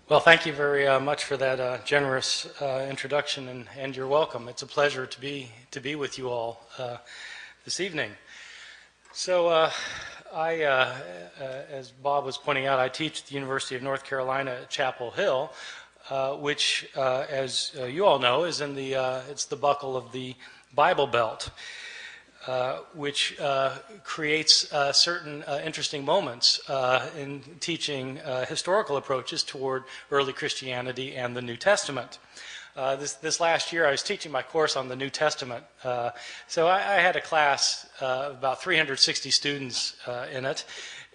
Well, thank you very much for that generous introduction, and you're welcome. It's a pleasure to be with you all this evening. So, as Bob was pointing out, I teach at the University of North Carolina at Chapel Hill, which, as you all know, is in it's the buckle of the Bible Belt. Which creates certain interesting moments in teaching historical approaches toward early Christianity and the New Testament. This last year I was teaching my course on the New Testament, so I had a class of about 360 students in it,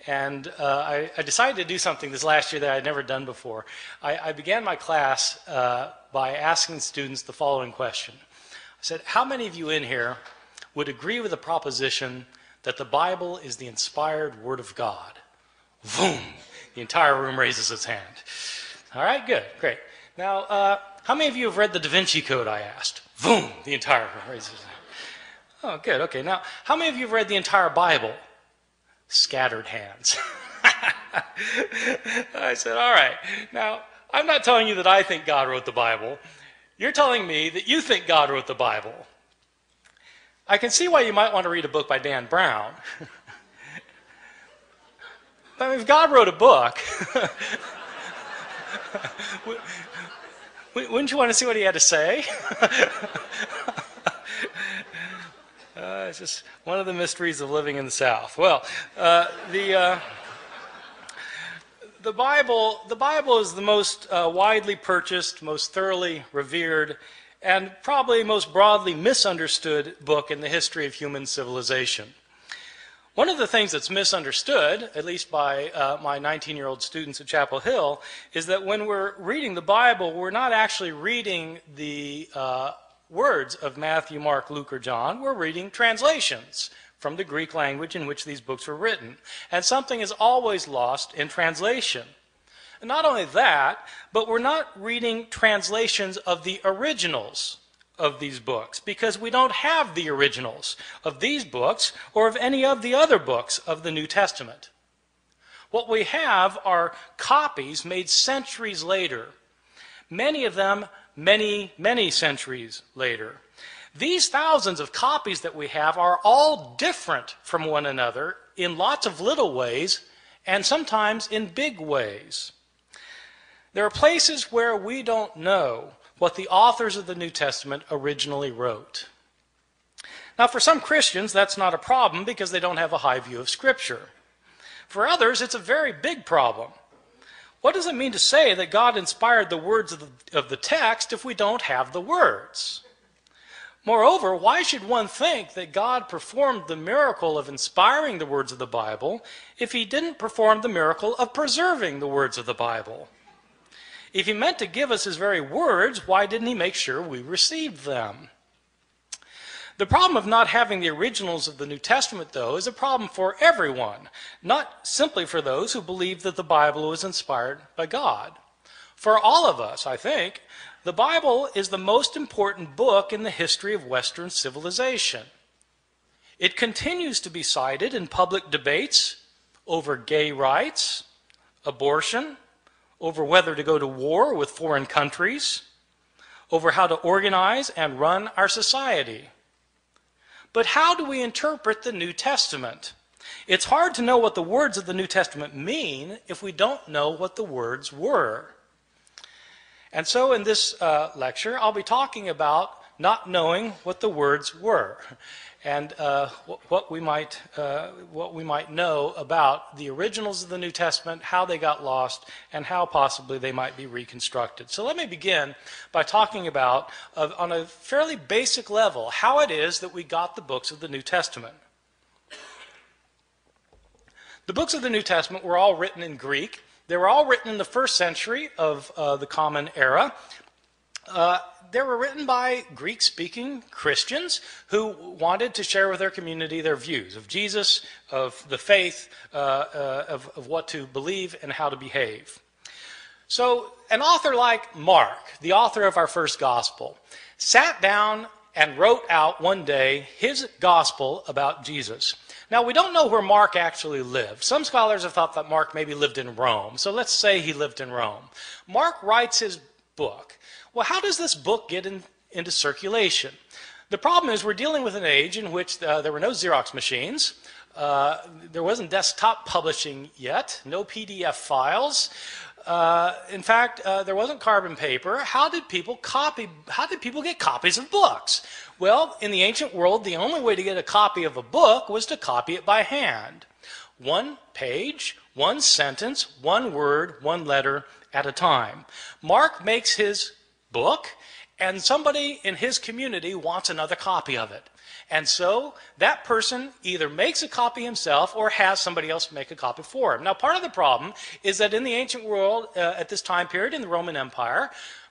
and I decided to do something this last year that I had never done before. I began my class by asking students the following question. I said, how many of you in here would agree with the proposition that the Bible is the inspired Word of God? Boom! The entire room raises its hand. All right, good, great. Now, how many of you have read the Da Vinci Code, I asked? Boom! The entire room raises its hand. Oh, good, okay. Now, how many of you have read the entire Bible? Scattered hands. I said, all right. Now, I'm not telling you that I think God wrote the Bible. You're telling me that you think God wrote the Bible. I can see why you might want to read a book by Dan Brown. But if God wrote a book, wouldn't you want to see what he had to say? It's just one of the mysteries of living in the South. Well, the Bible is the most widely purchased, most thoroughly revered, and probably most broadly misunderstood book in the history of human civilization. One of the things that's misunderstood, at least by my 19-year-old students at Chapel Hill, is that when we're reading the Bible, we're not actually reading the words of Matthew, Mark, Luke, or John. We're reading translations from the Greek language in which these books were written. And something is always lost in translation. And not only that, but we're not reading translations of the originals of these books, because we don't have the originals of these books or of any of the other books of the New Testament. What we have are copies made centuries later, many of them many, many centuries later. These thousands of copies that we have are all different from one another in lots of little ways and sometimes in big ways. There are places where we don't know what the authors of the New Testament originally wrote. Now, for some Christians, that's not a problem because they don't have a high view of Scripture. For others, it's a very big problem. What does it mean to say that God inspired the words of the text if we don't have the words? Moreover, why should one think that God performed the miracle of inspiring the words of the Bible if he didn't perform the miracle of preserving the words of the Bible? If he meant to give us his very words, why didn't he make sure we received them? The problem of not having the originals of the New Testament, though, is a problem for everyone, not simply for those who believe that the Bible was inspired by God. For all of us, I think, the Bible is the most important book in the history of Western civilization. It continues to be cited in public debates over gay rights, abortion, over whether to go to war with foreign countries, over how to organize and run our society. But how do we interpret the New Testament? It's hard to know what the words of the New Testament mean if we don't know what the words were. And so in this lecture, I'll be talking about not knowing what the words were, and what we might know about the originals of the New Testament, how they got lost, and how possibly they might be reconstructed. So let me begin by talking about, on a fairly basic level, how it is that we got the books of the New Testament. The books of the New Testament were all written in Greek. They were all written in the first century of the Common Era. They were written by Greek-speaking Christians who wanted to share with their community their views of Jesus, of the faith, of what to believe and how to behave. So an author like Mark, the author of our first gospel, sat down and wrote out one day his gospel about Jesus. Now, we don't know where Mark actually lived. Some scholars have thought that Mark maybe lived in Rome. So let's say he lived in Rome. Mark writes his book. Well, how does this book get into circulation? The problem is we're dealing with an age in which there were no Xerox machines. There wasn't desktop publishing yet, no PDF files. In fact, there wasn't carbon paper. How did people get copies of books? Well, in the ancient world, the only way to get a copy of a book was to copy it by hand. One page, one sentence, one word, one letter at a time. Mark makes his book, and somebody in his community wants another copy of it. And so that person either makes a copy himself or has somebody else make a copy for him. Now, part of the problem is that in the ancient world, at this time period in the Roman Empire,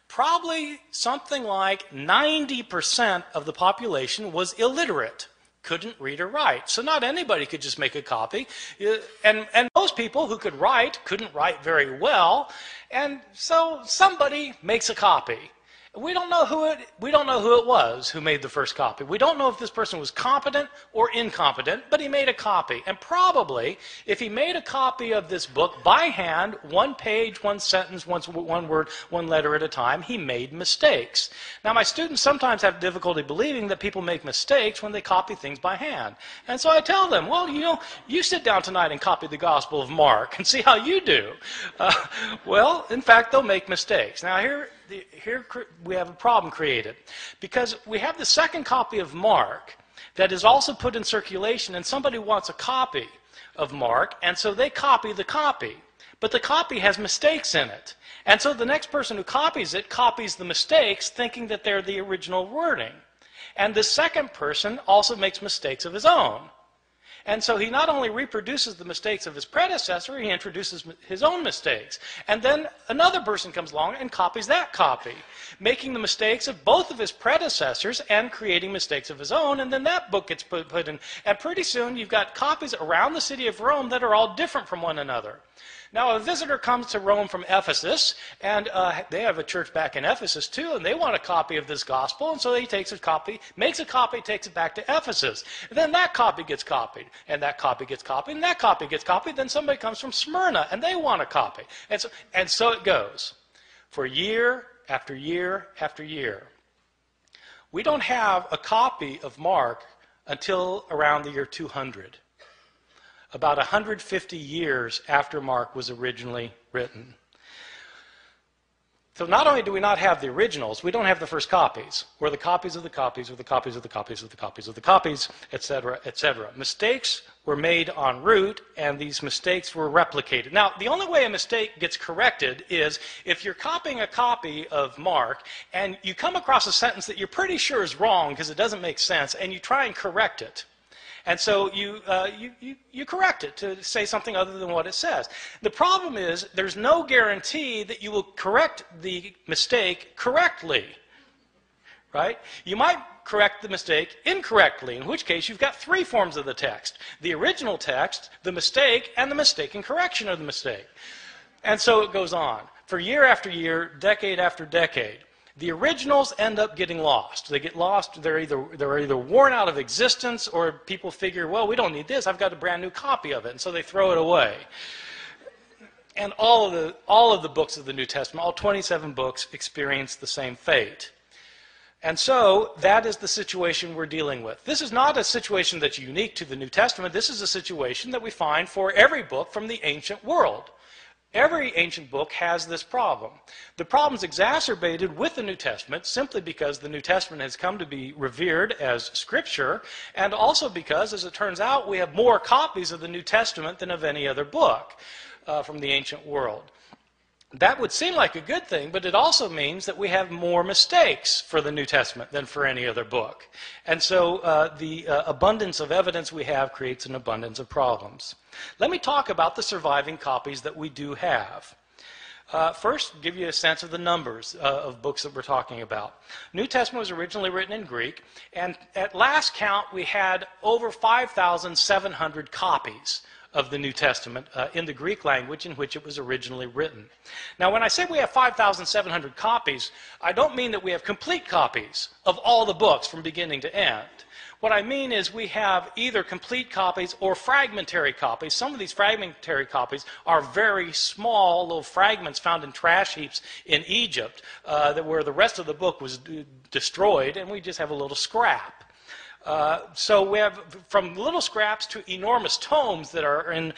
probably something like 90% of the population was illiterate, couldn't read or write. So not anybody could just make a copy. And most people who could write couldn't write very well. And so somebody makes a copy. We don't know who it was who made the first copy. We don't know if this person was competent or incompetent, but he made a copy. And probably, if he made a copy of this book by hand, one page, one sentence, one word, one letter at a time, he made mistakes. Now, my students sometimes have difficulty believing that people make mistakes when they copy things by hand. And so I tell them, well, you sit down tonight and copy the Gospel of Mark and see how you do. Well, in fact, they'll make mistakes. Now, here we have a problem created because we have the second copy of Mark that is also put in circulation, and somebody wants a copy of Mark, and so they copy the copy. But the copy has mistakes in it. And so the next person who copies it copies the mistakes thinking that they're the original wording. And the second person also makes mistakes of his own. And so he not only reproduces the mistakes of his predecessor, he introduces his own mistakes. And then another person comes along and copies that copy, making the mistakes of both of his predecessors and creating mistakes of his own. And then that book gets put in. And pretty soon you've got copies around the city of Rome that are all different from one another. Now, a visitor comes to Rome from Ephesus, and they have a church back in Ephesus too, and they want a copy of this gospel, and so he takes a copy, makes a copy, takes it back to Ephesus. And then that copy gets copied, and that copy gets copied, and that copy gets copied. Then somebody comes from Smyrna, and they want a copy. And so it goes for year after year after year. We don't have a copy of Mark until around the year 200. About 150 years after Mark was originally written. So not only do we not have the originals, we don't have the first copies, or the copies of the copies, or the copies of the copies of the copies of the copies, etc., etc. Mistakes were made en route, and these mistakes were replicated. Now, the only way a mistake gets corrected is if you're copying a copy of Mark, and you come across a sentence that you're pretty sure is wrong because it doesn't make sense, and you try and correct it. And so you correct it to say something other than what it says. The problem is there's no guarantee that you will correct the mistake correctly, right? You might correct the mistake incorrectly, in which case you've got three forms of the text: the original text, the mistake, and the mistaken correction of the mistake. And so it goes on for year after year, decade after decade. The originals end up getting lost. They get lost. They're either worn out of existence, or people figure, well, we don't need this. I've got a brand new copy of it, and so they throw it away. And all of the books of the New Testament, all 27 books, experience the same fate. And so that is the situation we're dealing with. This is not a situation that's unique to the New Testament. This is a situation that we find for every book from the ancient world. Every ancient book has this problem. The problem is exacerbated with the New Testament simply because the New Testament has come to be revered as Scripture, and also because, as it turns out, we have more copies of the New Testament than of any other book from the ancient world. That would seem like a good thing, but it also means that we have more mistakes for the New Testament than for any other book. And so the abundance of evidence we have creates an abundance of problems. Let me talk about the surviving copies that we do have. First, give you a sense of the numbers of books that we're talking about. New Testament was originally written in Greek, and at last count we had over 5,700 copies of the New Testament in the Greek language in which it was originally written. Now, when I say we have 5,700 copies, I don't mean that we have complete copies of all the books from beginning to end. What I mean is we have either complete copies or fragmentary copies. Some of these fragmentary copies are very small little fragments found in trash heaps in Egypt where the rest of the book was destroyed, and we just have a little scrap. So we have from little scraps to enormous tomes that are in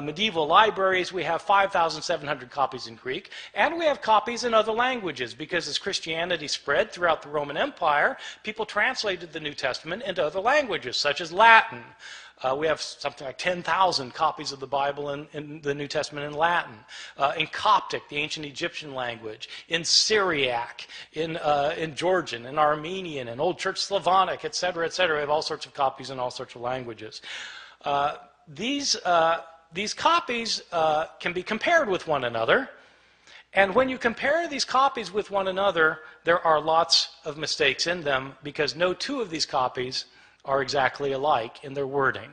medieval libraries. We have 5,700 copies in Greek, and we have copies in other languages because as Christianity spread throughout the Roman Empire, people translated the New Testament into other languages, such as Latin. We have something like 10,000 copies of the Bible in the New Testament in Latin, in Coptic, the ancient Egyptian language, in Syriac, in Georgian, in Armenian, in Old Church Slavonic, etc., etc. We have all sorts of copies in all sorts of languages. These copies can be compared with one another, and when you compare these copies with one another, there are lots of mistakes in them because no two of these copies are exactly alike in their wording.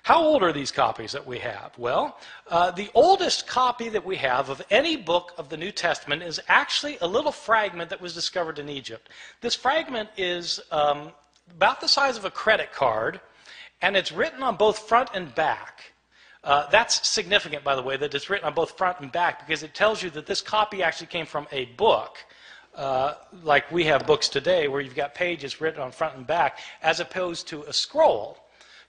How old are these copies that we have? Well, the oldest copy that we have of any book of the New Testament is actually a little fragment that was discovered in Egypt. This fragment is about the size of a credit card, and it's written on both front and back. That's significant, by the way, that it's written on both front and back because it tells you that this copy actually came from a book. Like we have books today where you've got pages written on front and back as opposed to a scroll.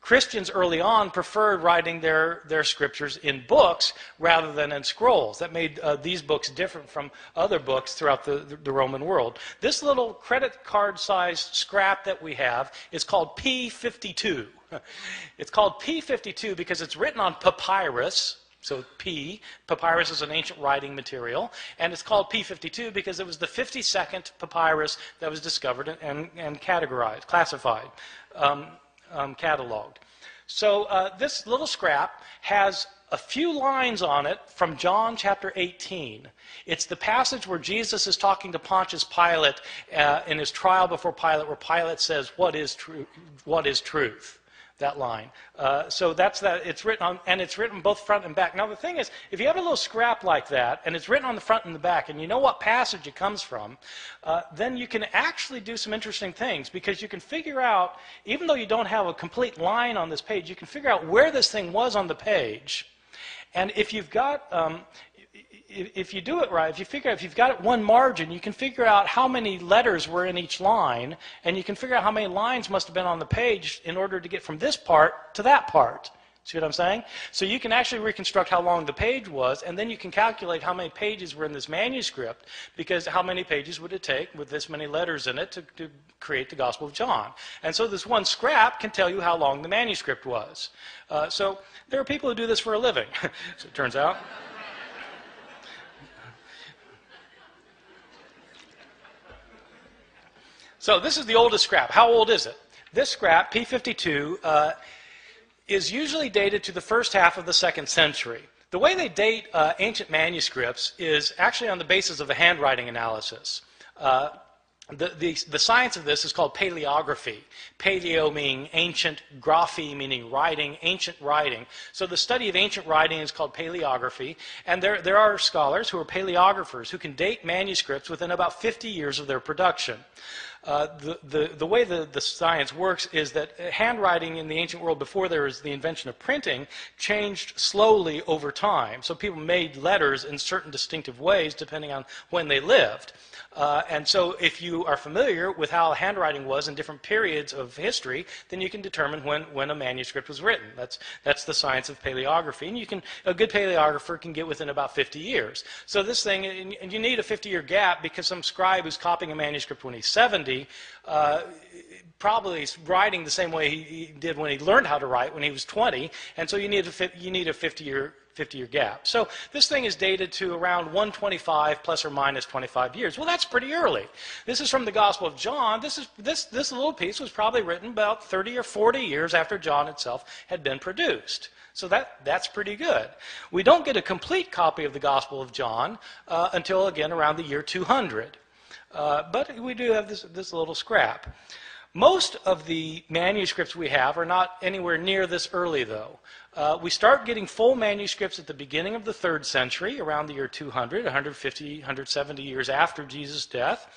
Christians early on preferred writing their scriptures in books rather than in scrolls. That made these books different from other books throughout the Roman world. This little credit card sized scrap that we have is called P52. It's called P52 because it's written on papyrus. So papyrus is an ancient writing material, and it's called P52 because it was the 52nd papyrus that was discovered and categorized, classified, cataloged. So this little scrap has a few lines on it from John chapter 18. It's the passage where Jesus is talking to Pontius Pilate in his trial before Pilate, where Pilate says, "What is truth?" That line. So that's that. It's written on, and it's written both front and back. Now the thing is, if you have a little scrap like that, and it's written on the front and the back, and you know what passage it comes from, then you can actually do some interesting things because you can figure out, even though you don't have a complete line on this page, you can figure out where this thing was on the page. And if you've got if you do it right, if you've got it one margin, you can figure out how many letters were in each line, and you can figure out how many lines must have been on the page in order to get from this part to that part. See what I'm saying? So you can actually reconstruct how long the page was, and then you can calculate how many pages were in this manuscript, because how many pages would it take with this many letters in it to create the Gospel of John? And so this one scrap can tell you how long the manuscript was. So there are people who do this for a living, so it turns out. So this is the oldest scrap. How old is it? This scrap, P52, is usually dated to the first half of the 2nd century. The way they date ancient manuscripts is actually on the basis of a handwriting analysis. The science of this is called paleography. Paleo meaning ancient, graphy meaning writing, ancient writing. So the study of ancient writing is called paleography, and there are scholars who are paleographers who can date manuscripts within about 50 years of their production. The way the science works is that handwriting in the ancient world before there was the invention of printing changed slowly over time. So people made letters in certain distinctive ways depending on when they lived. And so if you are familiar with how handwriting was in different periods of history, then you can determine when a manuscript was written. That's the science of paleography. And a good paleographer can get within about 50 years. So this thing, and you need a 50-year gap because some scribe who's copying a manuscript when he's 70 probably is writing the same way he did when he learned how to write when he was 20. And so you need a 50-year gap. So this thing is dated to around 125 plus or minus 25 years. Well, that's pretty early. This is from the Gospel of John. This little piece was probably written about 30 or 40 years after John itself had been produced. So that's pretty good. We don't get a complete copy of the Gospel of John until, again, around the year 200. But we do have this little scrap. Most of the manuscripts we have are not anywhere near this early, though. We start getting full manuscripts at the beginning of the 3rd century, around the year 200, 150, 170 years after Jesus' death.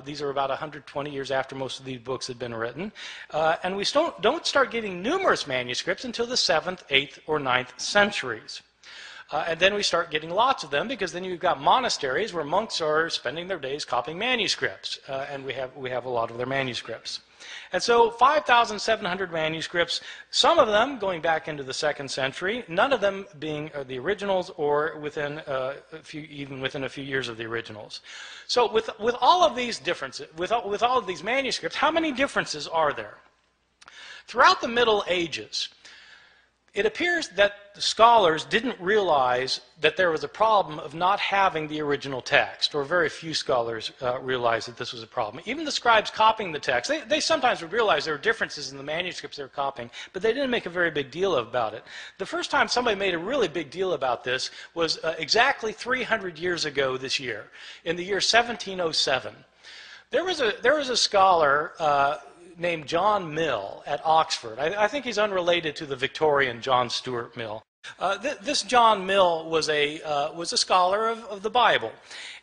These are about 120 years after most of these books had been written. And we don't start getting numerous manuscripts until the 7th, 8th, or 9th centuries. And then we start getting lots of them, because then you've got monasteries where monks are spending their days copying manuscripts, and we have a lot of their manuscripts. And so 5,700 manuscripts, some of them going back into the 2nd century, none of them being the originals, or within even within a few years of the originals. So with all of these differences, with all of these manuscripts, how many differences are there? Throughout the Middle Ages, it appears that the scholars didn't realize that there was a problem of not having the original text, or very few scholars realized that this was a problem. Even the scribes copying the text, they sometimes would realize there were differences in the manuscripts they were copying, but they didn't make a very big deal about it. The first time somebody made a really big deal about this was exactly 300 years ago this year, in the year 1707. There was a scholar named John Mill at Oxford. I think he's unrelated to the Victorian John Stuart Mill. This John Mill was a scholar of the Bible,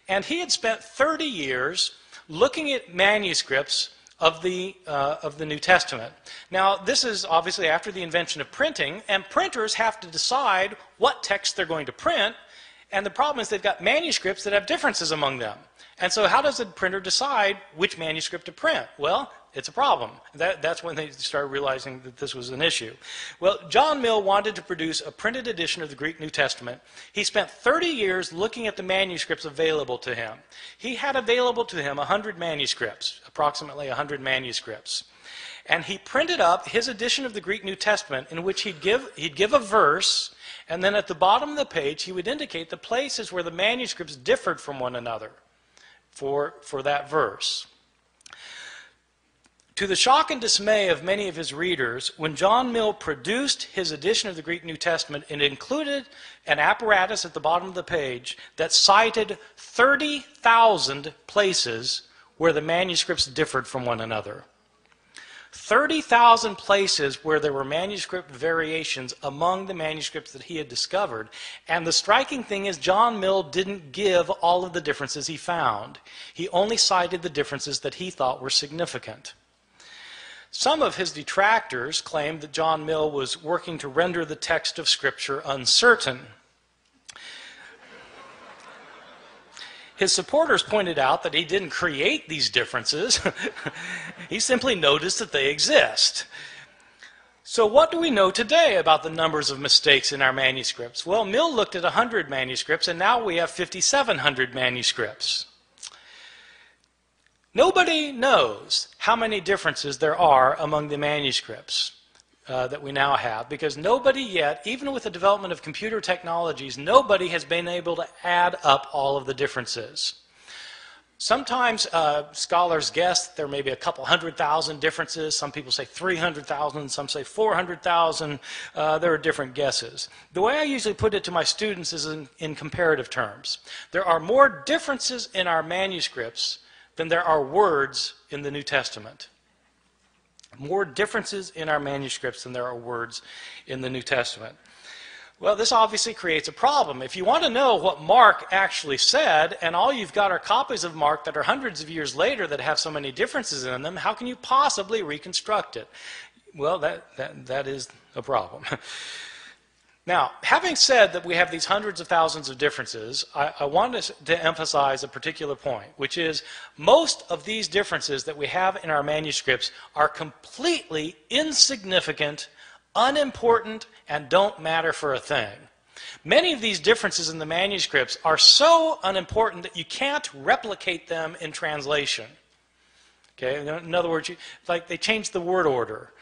and he had spent 30 years looking at manuscripts of the New Testament. Now, this is obviously after the invention of printing, and printers have to decide what text they're going to print, and the problem is they've got manuscripts that have differences among them. And so how does a printer decide which manuscript to print? Well, it's a problem. That's when they started realizing that this was an issue. Well, John Mill wanted to produce a printed edition of the Greek New Testament. He spent 30 years looking at the manuscripts available to him. He had available to him 100 manuscripts, approximately 100 manuscripts. And he printed up his edition of the Greek New Testament, in which he'd give a verse, and then at the bottom of the page he would indicate the places where the manuscripts differed from one another for that verse. To the shock and dismay of many of his readers, when John Mill produced his edition of the Greek New Testament, it included an apparatus at the bottom of the page that cited 30,000 places where the manuscripts differed from one another. 30,000 places where there were manuscript variations among the manuscripts that he had discovered. And the striking thing is, John Mill didn't give all of the differences he found. He only cited the differences that he thought were significant. Some of his detractors claimed that John Mill was working to render the text of Scripture uncertain. His supporters pointed out that he didn't create these differences. He simply noticed that they exist. So what do we know today about the numbers of mistakes in our manuscripts? Well, Mill looked at 100 manuscripts, and now we have 5,700 manuscripts. Nobody knows how many differences there are among the manuscripts that we now have, because nobody yet, even with the development of computer technologies, nobody has been able to add up all of the differences. Sometimes scholars guess there may be a couple 100,000 differences. Some people say 300,000, some say 400,000. There are different guesses. The way I usually put it to my students is in comparative terms. There are more differences in our manuscripts than there are words in the New Testament. More differences in our manuscripts than there are words in the New Testament. Well, this obviously creates a problem. If you want to know what Mark actually said, and all you've got are copies of Mark that are hundreds of years later that have so many differences in them, how can you possibly reconstruct it? Well, that is a problem. Now, having said that we have these hundreds of thousands of differences, I want to emphasize a particular point, which is most of these differences that we have in our manuscripts are completely insignificant, unimportant, and don't matter for a thing. Many of these differences in the manuscripts are so unimportant that you can't replicate them in translation. Okay? In other words, like they changed the word order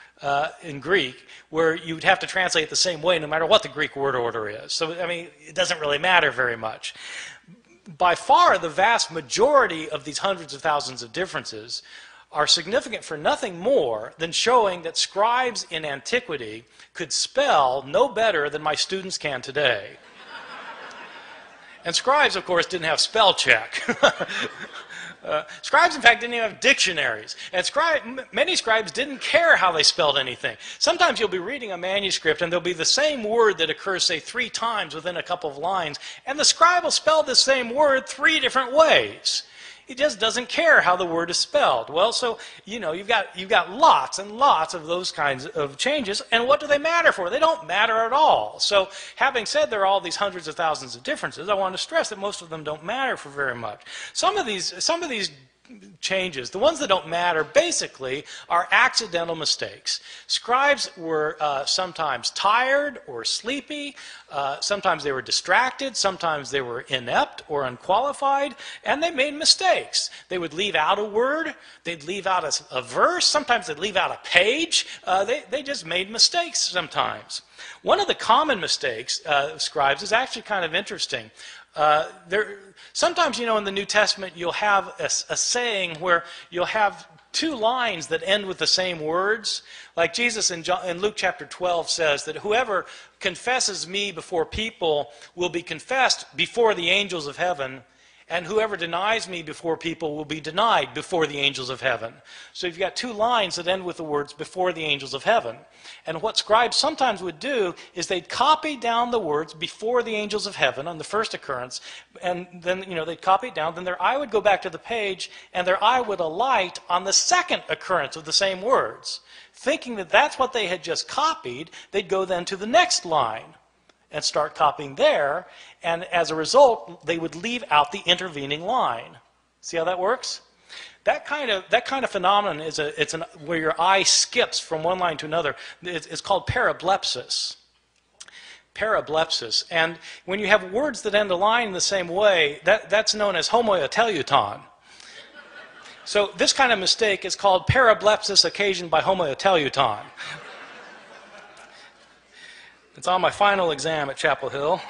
in Greek, where you'd have to translate it the same way no matter what the Greek word order is. So, I mean, it doesn't really matter very much. By far, the vast majority of these hundreds of thousands of differences are significant for nothing more than showing that scribes in antiquity could spell no better than my students can today. And scribes, of course, didn't have spell check. Scribes, in fact, didn't even have dictionaries. And many scribes didn't care how they spelled anything. Sometimes you'll be reading a manuscript and there'll be the same word that occurs, say, 3 times within a couple of lines, and the scribe will spell the same word 3 different ways. He just doesn't care how the word is spelled. Well, so, you've got lots and lots of those kinds of changes, and what do they matter for? They don't matter at all. So, having said there are all these hundreds of thousands of differences, I want to stress that most of them don't matter for very much. Some of these changes, the ones that don't matter, basically are accidental mistakes. Scribes were sometimes tired or sleepy, sometimes they were distracted, sometimes they were inept or unqualified, and they made mistakes. They would leave out a word, they'd leave out a verse, sometimes they'd leave out a page. They just made mistakes sometimes. One of the common mistakes of scribes is actually kind of interesting. Sometimes, in the New Testament, you'll have a saying where you'll have 2 lines that end with the same words. Like Jesus in Luke chapter 12 says that whoever confesses me before people will be confessed before the angels of heaven, and whoever denies me before people will be denied before the angels of heaven. So you've got 2 lines that end with the words before the angels of heaven. And what scribes sometimes would do is they'd copy down the words before the angels of heaven on the first occurrence, and then they'd copy it down, then their eye would go back to the page, and their eye would alight on the second occurrence of the same words. Thinking that that's what they had just copied, they'd go then to the next line and start copying there, and as a result, they would leave out the intervening line. See how that works? That kind of phenomenon is where your eye skips from one line to another. It's called parablepsis. Parablepsis. And when you have words that end a line in the same way, that's known as homoteleuton. So this kind of mistake is called parablepsis occasioned by homoteleuton. It's on my final exam at Chapel Hill.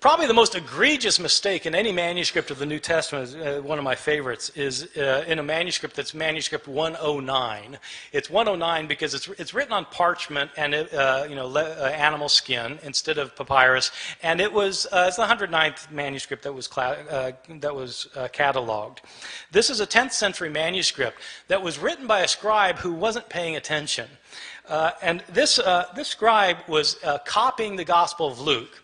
Probably the most egregious mistake in any manuscript of the New Testament, one of my favorites, is in a manuscript that's manuscript 109. It's 109 because it's written on parchment and animal skin instead of papyrus, and it's the 109th manuscript that was cataloged. This is a 10th century manuscript that was written by a scribe who wasn't paying attention, and this scribe was copying the Gospel of Luke.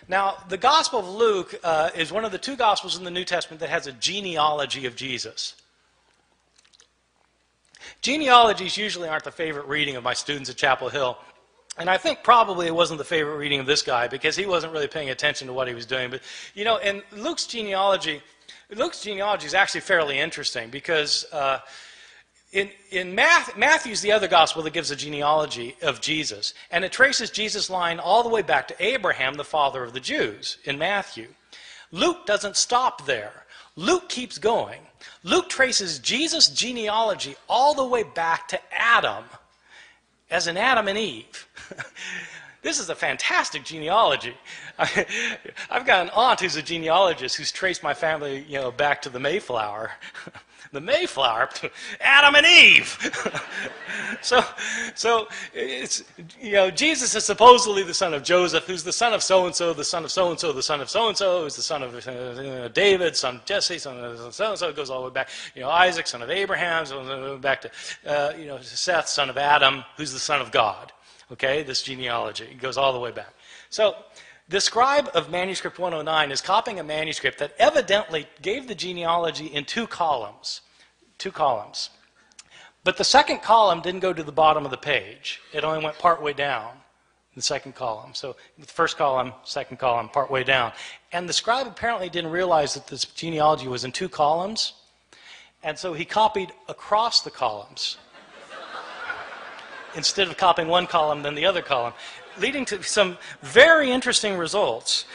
Now, the Gospel of Luke is one of the 2 Gospels in the New Testament that has a genealogy of Jesus. Genealogies usually aren't the favorite reading of my students at Chapel Hill. And I think probably it wasn't the favorite reading of this guy because he wasn't really paying attention to what he was doing. But, in Luke's genealogy is actually fairly interesting because in Matthew's the other gospel that gives a genealogy of Jesus, and it traces Jesus' line all the way back to Abraham, the father of the Jews, in Matthew. Luke doesn't stop there. Luke keeps going. Luke traces Jesus' genealogy all the way back to Adam, as in Adam and Eve. This is a fantastic genealogy. I've got an aunt who's a genealogist who's traced my family, back to the Mayflower. The Mayflower, Adam and Eve. So it's Jesus is supposedly the son of Joseph, who's the son of so and so, the son of so and so, the son of so and so, who's the son of David, son of Jesse, son of so and so. It goes all the way back. Isaac, son of Abraham, so back to Seth, son of Adam, who's the son of God. Okay, this genealogy goes all the way back. So the scribe of manuscript 109 is copying a manuscript that evidently gave the genealogy in 2 columns. 2 columns. But the second column didn't go to the bottom of the page. It only went partway down, the second column. So the first column, second column, partway down. And the scribe apparently didn't realize that this genealogy was in 2 columns. And so he copied across the columns. Instead of copying one column, then the other column, leading to some very interesting results.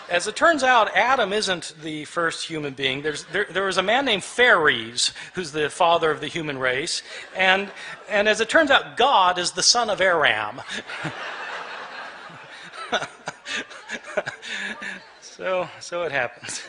As it turns out, Adam isn't the first human being. There was a man named Phares, who's the father of the human race, and as it turns out, God is the son of Aram. So it happens.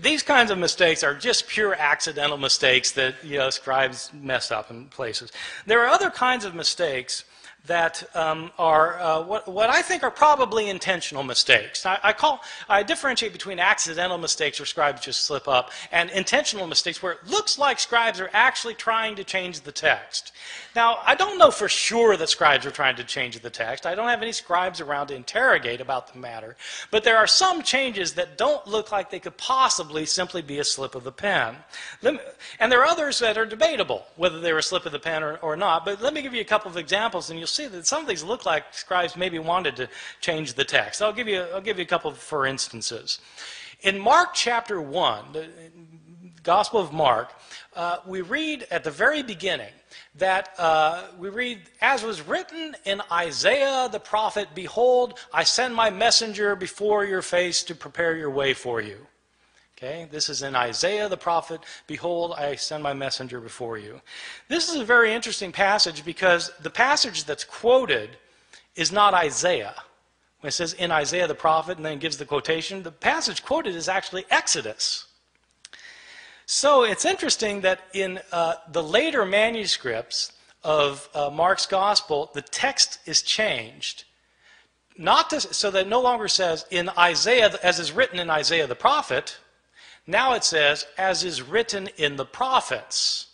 These kinds of mistakes are just pure accidental mistakes that scribes mess up in places. There are other kinds of mistakes that are what I think are probably intentional mistakes. I differentiate between accidental mistakes where scribes just slip up and intentional mistakes where it looks like scribes are actually trying to change the text. Now, I don't know for sure that scribes are trying to change the text. I don't have any scribes around to interrogate about the matter. But there are some changes that don't look like they could possibly simply be a slip of the pen. And there are others that are debatable, whether they were a slip of the pen or not. But let me give you a couple of examples, and you'll see that some of these look like scribes maybe wanted to change the text. I'll give you a couple for instances. In Mark chapter 1, the Gospel of Mark, we read at the very beginning that we read, as was written in Isaiah the prophet, behold, I send my messenger before your face to prepare your way for you. Okay, this is in Isaiah the prophet, behold, I send my messenger before you. This is a very interesting passage because the passage that's quoted is not Isaiah. When it says in Isaiah the prophet and then gives the quotation, the passage quoted is actually Exodus. So it's interesting that in the later manuscripts of Mark's gospel, the text is changed. So that it no longer says in Isaiah, as is written in Isaiah the prophet. Now it says, as is written in the prophets.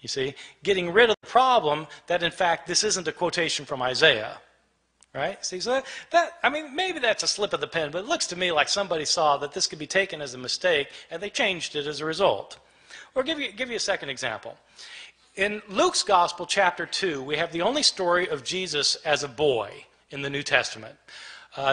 You see, getting rid of the problem that in fact this isn't a quotation from Isaiah. Right? See, so maybe that's a slip of the pen, but it looks to me like somebody saw that this could be taken as a mistake, and they changed it as a result. Or give you a second example. In Luke's Gospel, chapter 2, we have the only story of Jesus as a boy in the New Testament.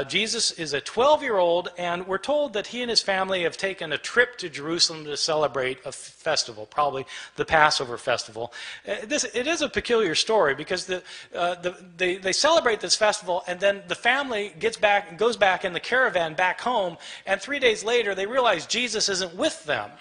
Jesus is a 12-year-old, and we're told that he and his family have taken a trip to Jerusalem to celebrate a festival, probably the Passover festival. It is a peculiar story because they celebrate this festival, and then the family goes back in the caravan back home, and 3 days later they realize Jesus isn't with them.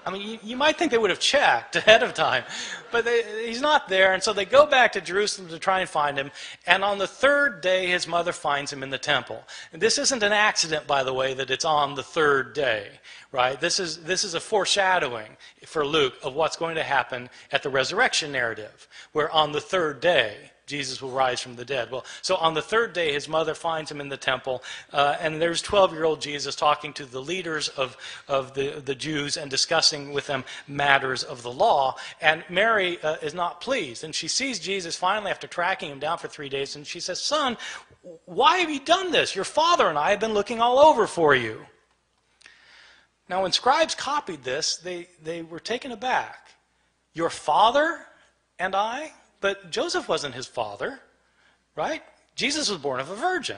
I mean, you might think they would have checked ahead of time, but he's not there, and so they go back to Jerusalem to try and find him, and on the third day his mother finds him in the temple. And this isn't an accident, by the way, that it's on the third day, right? This is a foreshadowing for Luke of what's going to happen at the resurrection narrative, where on the third day Jesus will rise from the dead. Well, so on the third day, his mother finds him in the temple, and there's 12-year-old Jesus talking to the leaders of the Jews and discussing with them matters of the law. And Mary is not pleased, and she sees Jesus finally after tracking him down for 3 days, and she says, "Son, why have you done this? Your father and I have been looking all over for you." Now, when scribes copied this, they were taken aback. Your father and I? But Joseph wasn't his father, right? Jesus was born of a virgin.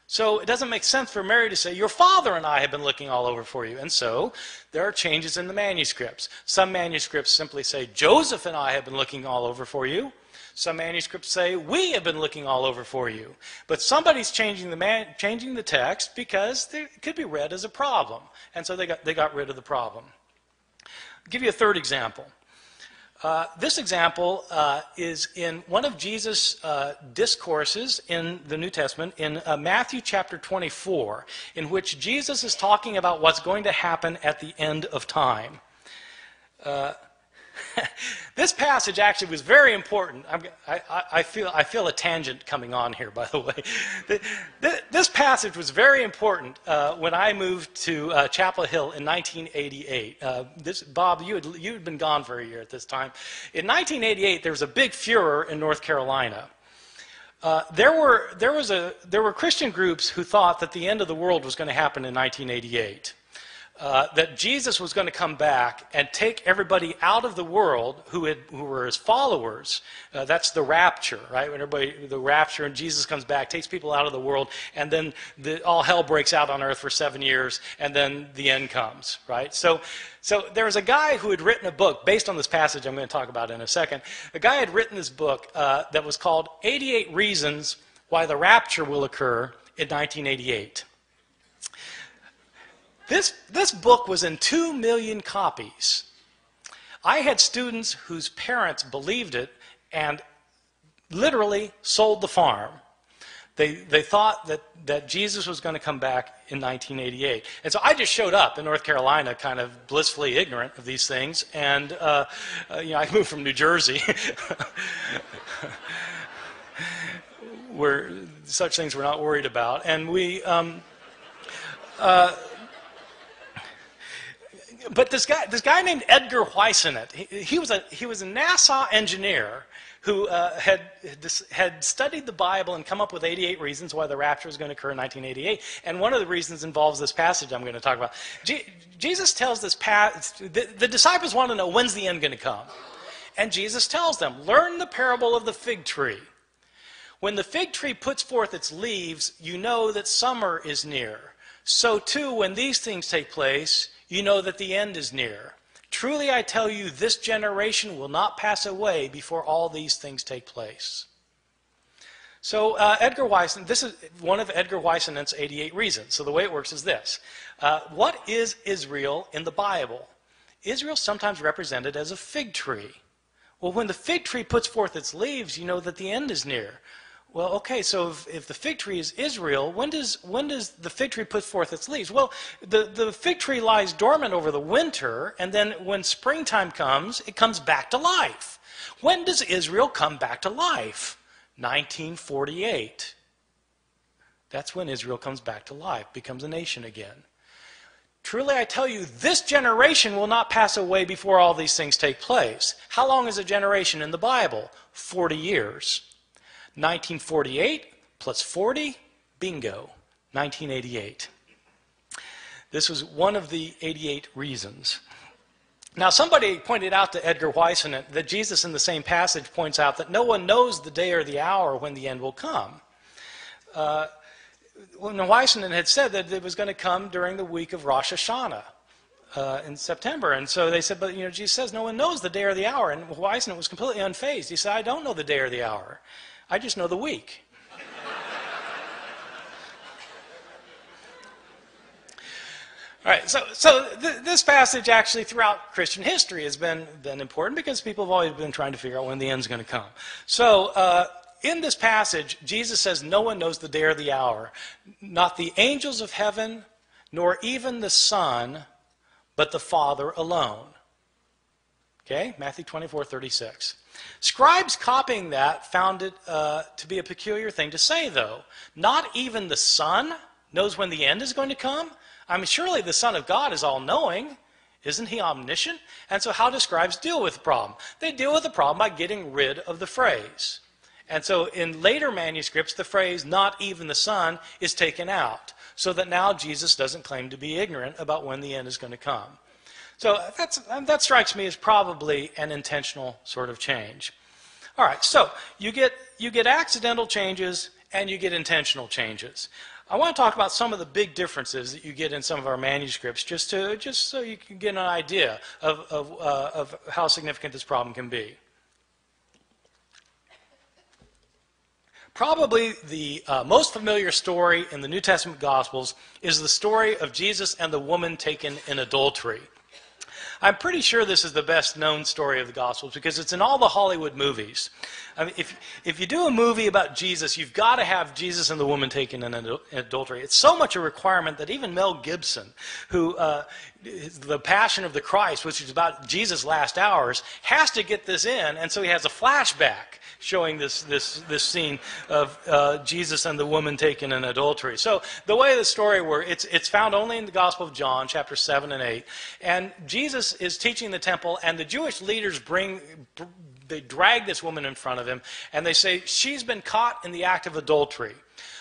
So it doesn't make sense for Mary to say, your father and I have been looking all over for you. And so there are changes in the manuscripts. Some manuscripts simply say, Joseph and I have been looking all over for you. Some manuscripts say, we have been looking all over for you. But somebody's changing the text because it could be read as a problem. And so they got rid of the problem. I'll give you a third example. This example is in one of Jesus' discourses in the New Testament, in Matthew chapter 24, in which Jesus is talking about what's going to happen at the end of time. This passage actually was very important. I feel a tangent coming on here, by the way. This passage was very important when I moved to Chapel Hill in 1988. Bob, you had been gone for a year at this time. In 1988, there was a big furor in North Carolina. There were Christian groups who thought that the end of the world was going to happen in 1988. That Jesus was going to come back and take everybody out of the world who were his followers. That's the rapture, right? When the rapture and Jesus comes back, takes people out of the world, and then all hell breaks out on earth for 7 years, and then the end comes, right? So there was a guy who had written a book based on this passage I'm going to talk about in a second. A guy had written this book that was called 88 Reasons Why the Rapture Will Occur in 1988. This book was in 2 million copies. I had students whose parents believed it and literally sold the farm. They thought that Jesus was going to come back in 1988. And so I just showed up in North Carolina kind of blissfully ignorant of these things. And I moved from New Jersey. such things we're not worried about. And but this guy named Edgar Whisenant, he was a NASA engineer who had studied the Bible and come up with 88 reasons why the rapture is going to occur in 1988. And one of the reasons involves this passage I'm going to talk about. Jesus tells this the disciples want to know, when's the end going to come? And Jesus tells them, learn the parable of the fig tree. When the fig tree puts forth its leaves, you know that summer is near. So too, when these things take place, you know that the end is near. Truly I tell you, this generation will not pass away before all these things take place. So Edgar Whisenant, this is one of Edgar Whisenant's 88 reasons. So the way it works is this. What is Israel in the Bible? Israel is sometimes represented as a fig tree. Well, when the fig tree puts forth its leaves, you know that the end is near. Well, okay, so if the fig tree is Israel, when does the fig tree put forth its leaves? Well, the fig tree lies dormant over the winter, and then when springtime comes, it comes back to life. When does Israel come back to life? 1948. That's when Israel comes back to life, becomes a nation again. Truly I tell you, this generation will not pass away before all these things take place. How long is a generation in the Bible? 40 years. 1948 plus 40, bingo, 1988. This was one of the 88 reasons. Now, somebody pointed out to Edgar Whisenant that Jesus in the same passage points out that no one knows the day or the hour when the end will come. When Whisenant had said that it was going to come during the week of Rosh Hashanah in September. And so they said, but Jesus says no one knows the day or the hour. And Whisenant was completely unfazed. He said, I don't know the day or the hour. I just know the week. All right, so this passage actually throughout Christian history has been important because people have always been trying to figure out when the end's going to come. So in this passage, Jesus says no one knows the day or the hour, not the angels of heaven, nor even the Son, but the Father alone. Okay, Matthew 24:36. Scribes copying that found it to be a peculiar thing to say, though. Not even the Son knows when the end is going to come? I mean, surely the Son of God is all-knowing. Isn't he omniscient? And so how do scribes deal with the problem? They deal with the problem by getting rid of the phrase. And so in later manuscripts, the phrase, not even the Son, is taken out, so that now Jesus doesn't claim to be ignorant about when the end is going to come. So that strikes me as probably an intentional sort of change. All right, so you get accidental changes and you get intentional changes. I want to talk about some of the big differences that you get in some of our manuscripts, just so you can get an idea of how significant this problem can be. Probably the most familiar story in the New Testament Gospels is the story of Jesus and the woman taken in adultery. I'm pretty sure this is the best known story of the Gospels because it's in all the Hollywood movies. I mean, if you do a movie about Jesus, you've got to have Jesus and the woman taken in adultery. It's so much a requirement that even Mel Gibson, who The Passion of the Christ, which is about Jesus' last hours, has to get this in, and so he has a flashback showing this scene of Jesus and the woman taken in adultery. So the way the story works, it's found only in the Gospel of John, chapters 7 and 8. And Jesus is teaching the temple, and the Jewish leaders they drag this woman in front of him, and they say, she's been caught in the act of adultery.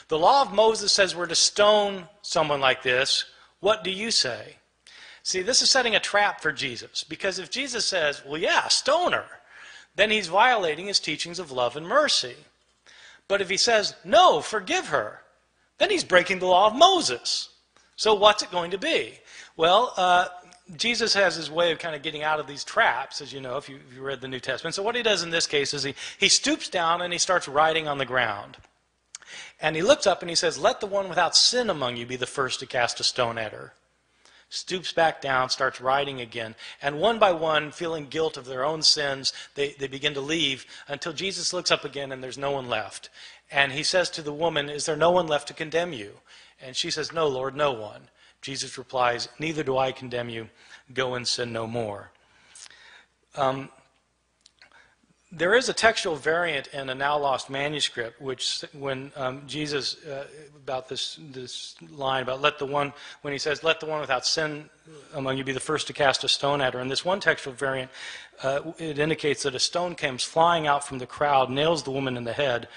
The law of Moses says we're to stone someone like this. What do you say? See, this is setting a trap for Jesus, because if Jesus says, well, yeah, stone her, then he's violating his teachings of love and mercy. But if he says, no, forgive her, then he's breaking the law of Moses. So what's it going to be? Well, Jesus has his way of kind of getting out of these traps, as you know, if you read the New Testament. So what he does in this case is he stoops down and he starts writing on the ground. And he looks up and he says, let the one without sin among you be the first to cast a stone at her. Stoops back down, starts writing again. And one by one, feeling guilt of their own sins, they begin to leave until Jesus looks up again and there's no one left. And he says to the woman, is there no one left to condemn you? And she says, no, Lord, no one. Jesus replies, neither do I condemn you. Go and sin no more. There is a textual variant in a now lost manuscript, which when Jesus about this line about when he says, "Let the one without sin among you be the first to cast a stone at her." In this one textual variant, it indicates that a stone comes flying out from the crowd, nails the woman in the head,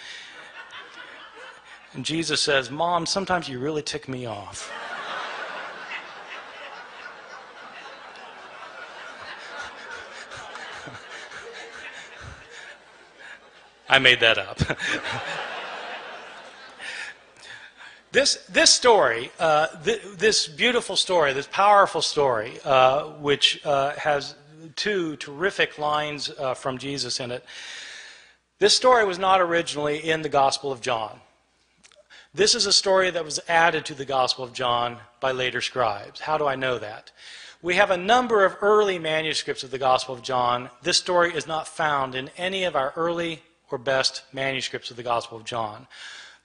and Jesus says, "Mom, sometimes you really tick me off." I made that up. This story, this beautiful story, this powerful story, which has two terrific lines from Jesus in it. This story was not originally in the Gospel of John. This is a story that was added to the Gospel of John by later scribes. How do I know that? We have a number of early manuscripts of the Gospel of John. This story is not found in any of our early or best manuscripts of the Gospel of John.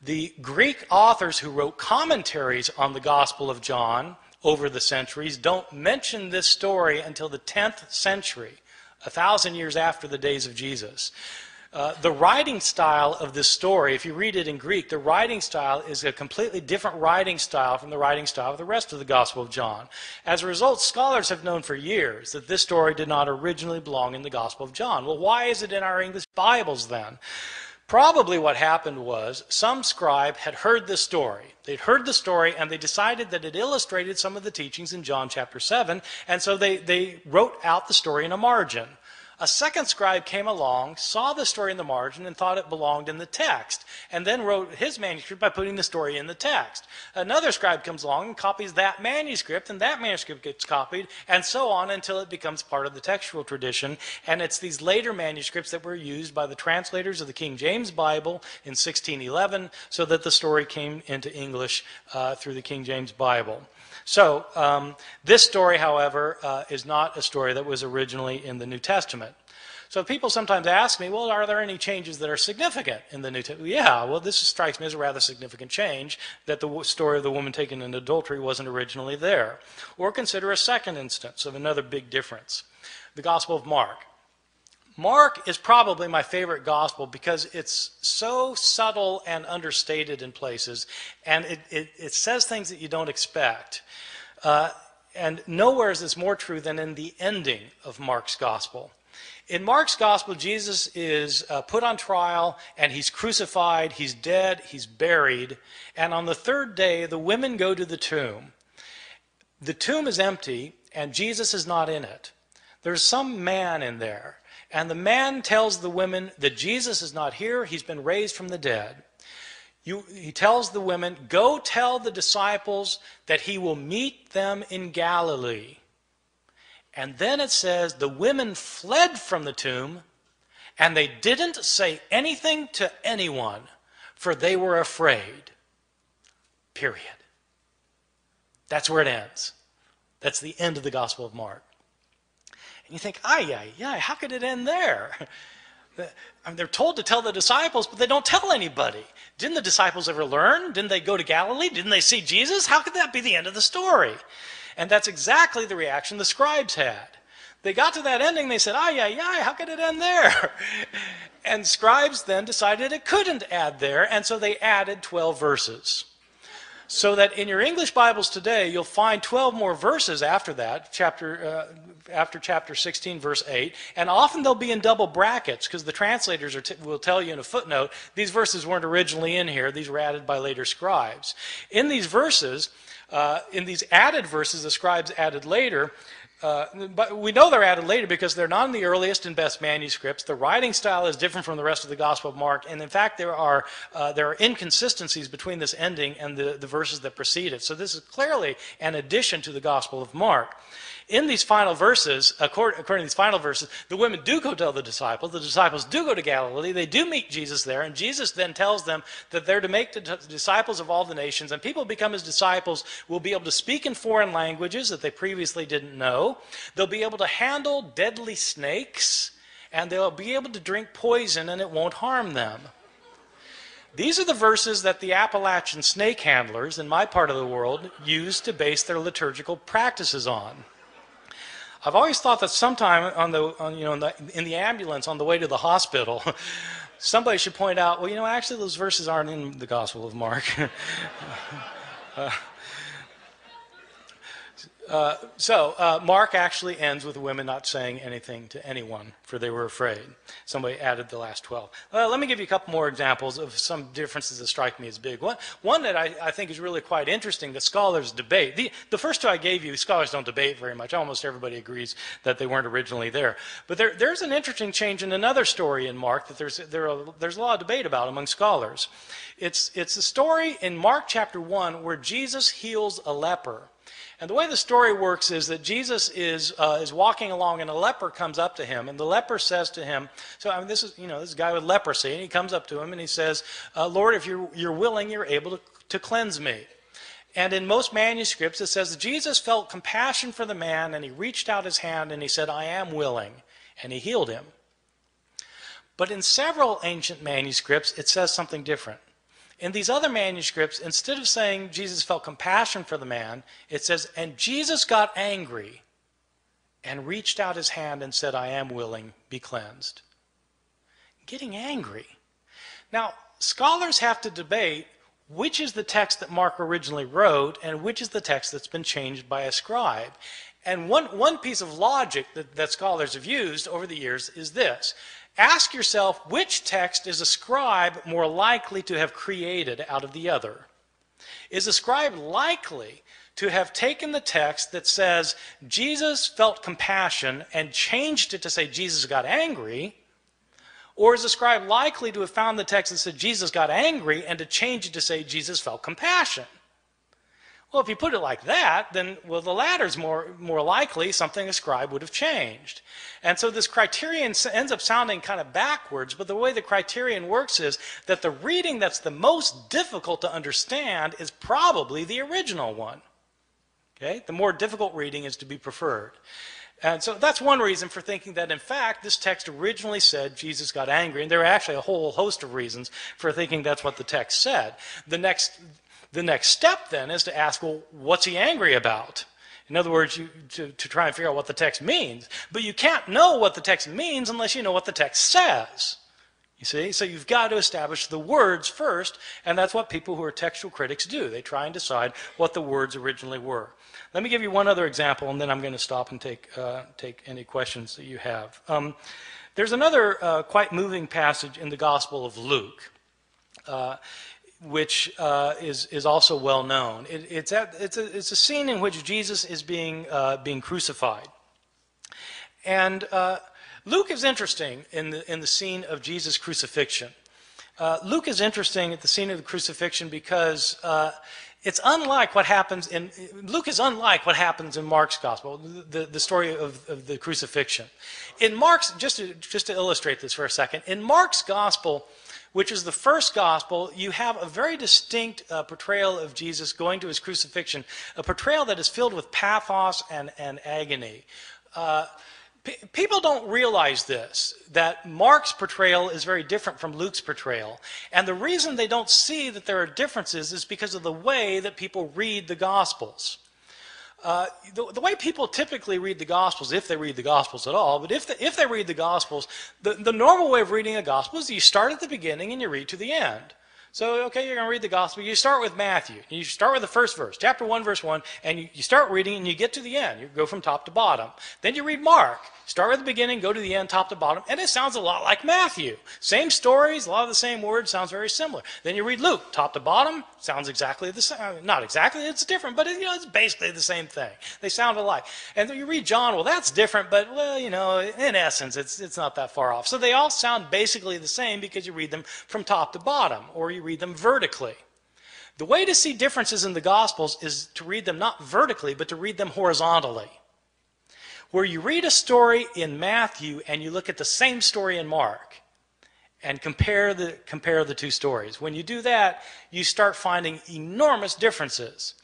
The Greek authors who wrote commentaries on the Gospel of John over the centuries don't mention this story until the 10th century, 1,000 years after the days of Jesus. The writing style of this story, if you read it in Greek, the writing style is a completely different writing style from the writing style of the rest of the Gospel of John. As a result, scholars have known for years that this story did not originally belong in the Gospel of John. Well, why is it in our English Bibles then? Probably what happened was some scribe had heard this story. They'd heard the story and they decided that it illustrated some of the teachings in John chapter 7, and so they wrote out the story in a margin. A second scribe came along, saw the story in the margin, and thought it belonged in the text, and then wrote his manuscript by putting the story in the text. Another scribe comes along and copies that manuscript, and that manuscript gets copied, and so on until it becomes part of the textual tradition. And it's these later manuscripts that were used by the translators of the King James Bible in 1611, so that the story came into English through the King James Bible. So this story, however, is not a story that was originally in the New Testament. So people sometimes ask me, well, are there any changes that are significant in the New Testament? Yeah, well, this strikes me as a rather significant change, that the story of the woman taken in adultery wasn't originally there. Or consider a second instance of another big difference, the Gospel of Mark. Mark is probably my favorite gospel because it's so subtle and understated in places, and it says things that you don't expect. And nowhere is this more true than in the ending of Mark's gospel. In Mark's gospel, Jesus is put on trial, and he's crucified, he's dead, he's buried, and on the third day, the women go to the tomb. The tomb is empty, and Jesus is not in it. There's some man in there. And the man tells the women that Jesus is not here, he's been raised from the dead. He tells the women, go tell the disciples that he will meet them in Galilee. And then it says the women fled from the tomb, and they didn't say anything to anyone, for they were afraid. Period. That's where it ends. That's the end of the Gospel of Mark. And you think, how could it end there? They're told to tell the disciples, but they don't tell anybody. Didn't the disciples ever learn? Didn't they go to Galilee? Didn't they see Jesus? How could that be the end of the story? And that's exactly the reaction the scribes had. They got to that ending, they said, how could it end there? And scribes then decided it couldn't add there, and so they added 12 verses. So that in your English Bibles today, you'll find 12 more verses after that, after chapter 16, verse 8, and often they'll be in double brackets, because the translators will tell you in a footnote, these verses weren't originally in here, these were added by later scribes. In these verses, in these added verses the scribes added later, but we know they're added later because they're not in the earliest and best manuscripts. The writing style is different from the rest of the Gospel of Mark, and in fact there are inconsistencies between this ending and the verses that precede it. So this is clearly an addition to the Gospel of Mark. In these final verses, according to these final verses, the women do go tell the disciples do go to Galilee, they do meet Jesus there, and Jesus then tells them that they're to make disciples of all the nations, and people become his disciples will be able to speak in foreign languages that they previously didn't know. They'll be able to handle deadly snakes, and they'll be able to drink poison and it won't harm them. These are the verses that the Appalachian snake handlers in my part of the world use to base their liturgical practices on. I've always thought that sometime in the ambulance on the way to the hospital, somebody should point out, well, actually those verses aren't in the Gospel of Mark. Mark actually ends with the women not saying anything to anyone, for they were afraid. Somebody added the last 12. Let me give you a couple more examples of some differences that strike me as big. One that I think is really quite interesting that scholars debate. The first two I gave you, scholars don't debate very much. Almost everybody agrees that they weren't originally there. But there's an interesting change in another story in Mark that there's a lot of debate about among scholars. It's a story in Mark chapter 1 where Jesus heals a leper. And the way the story works is that Jesus is walking along, and a leper comes up to him, and the leper says to him, this is this guy with leprosy, and he comes up to him and he says, Lord, if you're willing, you're able to cleanse me. And in most manuscripts it says that Jesus felt compassion for the man, and he reached out his hand and he said, I am willing, and he healed him. But in several ancient manuscripts it says something different. In these other manuscripts, instead of saying Jesus felt compassion for the man, it says, and Jesus got angry and reached out his hand and said, I am willing, be cleansed. Getting angry. Now, scholars have to debate which is the text that Mark originally wrote and which is the text that's been changed by a scribe. And one piece of logic that scholars have used over the years is this. Ask yourself, which text is a scribe more likely to have created out of the other? Is a scribe likely to have taken the text that says Jesus felt compassion and changed it to say Jesus got angry? Or is a scribe likely to have found the text that said Jesus got angry and to change it to say Jesus felt compassion? Well, if you put it like that, then, well, the latter's more likely something a scribe would have changed. And so this criterion ends up sounding kind of backwards, but the way the criterion works is that the reading that's the most difficult to understand is probably the original one. Okay? The more difficult reading is to be preferred. And so that's one reason for thinking that, in fact, this text originally said Jesus got angry, and there are actually a whole host of reasons for thinking that's what the text said. The next step, then, is to ask, well, what's he angry about? In other words, to try and figure out what the text means. But you can't know what the text means unless you know what the text says. You see? So you've got to establish the words first, and that's what people who are textual critics do. They try and decide what the words originally were. Let me give you one other example, and then I'm going to stop and take any questions that you have. There's another quite moving passage in the Gospel of Luke. Which is also well known. It's a scene in which Jesus is being crucified, and Luke is interesting in the scene of Jesus' crucifixion. Luke is interesting at the scene of the crucifixion because it's unlike what happens in Luke is unlike what happens in Mark's gospel, the story of the crucifixion. In Mark's, just to illustrate this for a second, in Mark's gospel, which is the first gospel, you have a very distinct portrayal of Jesus going to his crucifixion, a portrayal that is filled with pathos and agony. People don't realize this, that Mark's portrayal is very different from Luke's portrayal. And the reason they don't see that there are differences is because of the way that people read the Gospels. The way people typically read the Gospels, if they read the Gospels at all, but if they read the Gospels, the normal way of reading a Gospel is you start at the beginning and you read to the end. So, okay, you're going to read the Gospel. You start with Matthew. You start with the first verse, chapter 1, verse 1, and you start reading and you get to the end. You go from top to bottom. Then you read Mark. Start with the beginning, go to the end, top to bottom, and it sounds a lot like Matthew. Same stories, a lot of the same words, sounds very similar. Then you read Luke, top to bottom, sounds exactly the same. Not exactly, it's different, but it's basically the same thing. They sound alike. And then you read John, well, that's different, but, well, in essence, it's not that far off. So they all sound basically the same because you read them from top to bottom, or you read them vertically. The way to see differences in the Gospels is to read them not vertically, but to read them horizontally. Where you read a story in Matthew and you look at the same story in Mark and compare the two stories. When you do that, you start finding enormous differences.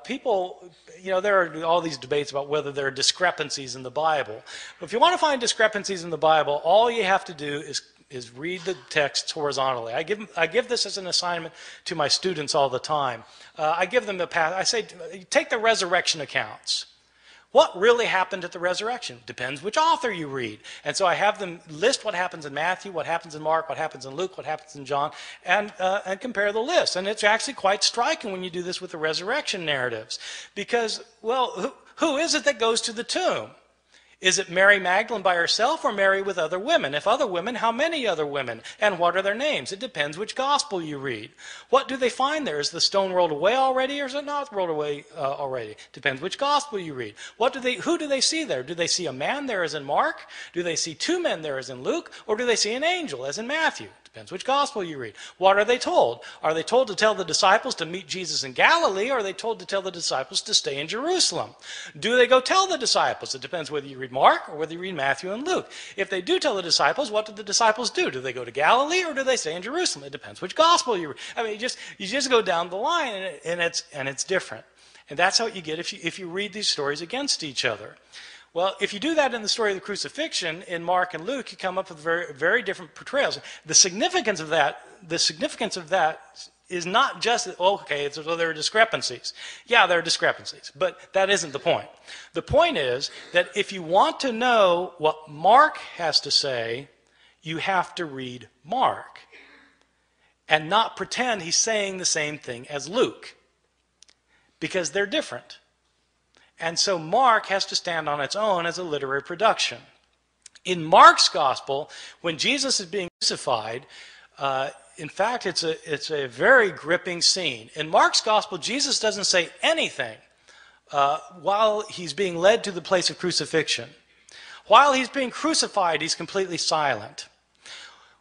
People, there are all these debates about whether there are discrepancies in the Bible. But if you want to find discrepancies in the Bible, all you have to do is read the texts horizontally. I give this as an assignment to my students all the time. I give them I say, take the resurrection accounts. What really happened at the resurrection? Depends which author you read. And so I have them list what happens in Matthew, what happens in Mark, what happens in Luke, what happens in John, and compare the lists. And it's actually quite striking when you do this with the resurrection narratives. Because, well, who is it that goes to the tomb? Is it Mary Magdalene by herself or Mary with other women? If other women, how many other women? And what are their names? It depends which gospel you read. What do they find there? Is the stone rolled away already or is it not rolled away already? Depends which gospel you read. Who do they see there? Do they see a man there as in Mark? Do they see two men there as in Luke? Or do they see an angel as in Matthew? Depends which gospel you read. What are they told? Are they told to tell the disciples to meet Jesus in Galilee, or are they told to tell the disciples to stay in Jerusalem? Do they go tell the disciples? It depends whether you read Mark or whether you read Matthew and Luke. If they do tell the disciples, what do the disciples do? Do they go to Galilee or do they stay in Jerusalem? It depends which gospel you read. I mean, you just go down the line, and it's different. And that's how you get if you read these stories against each other. Well, if you do that in the story of the crucifixion in Mark and Luke, you come up with very, very different portrayals. The significance of that is not just that, okay, so there are discrepancies. Yeah, there are discrepancies, but that isn't the point. The point is that if you want to know what Mark has to say, you have to read Mark and not pretend he's saying the same thing as Luke, because they're different. And so Mark has to stand on its own as a literary production. In Mark's gospel, when Jesus is being crucified, in fact, it's a very gripping scene. In Mark's gospel, Jesus doesn't say anything while he's being led to the place of crucifixion. While he's being crucified, he's completely silent.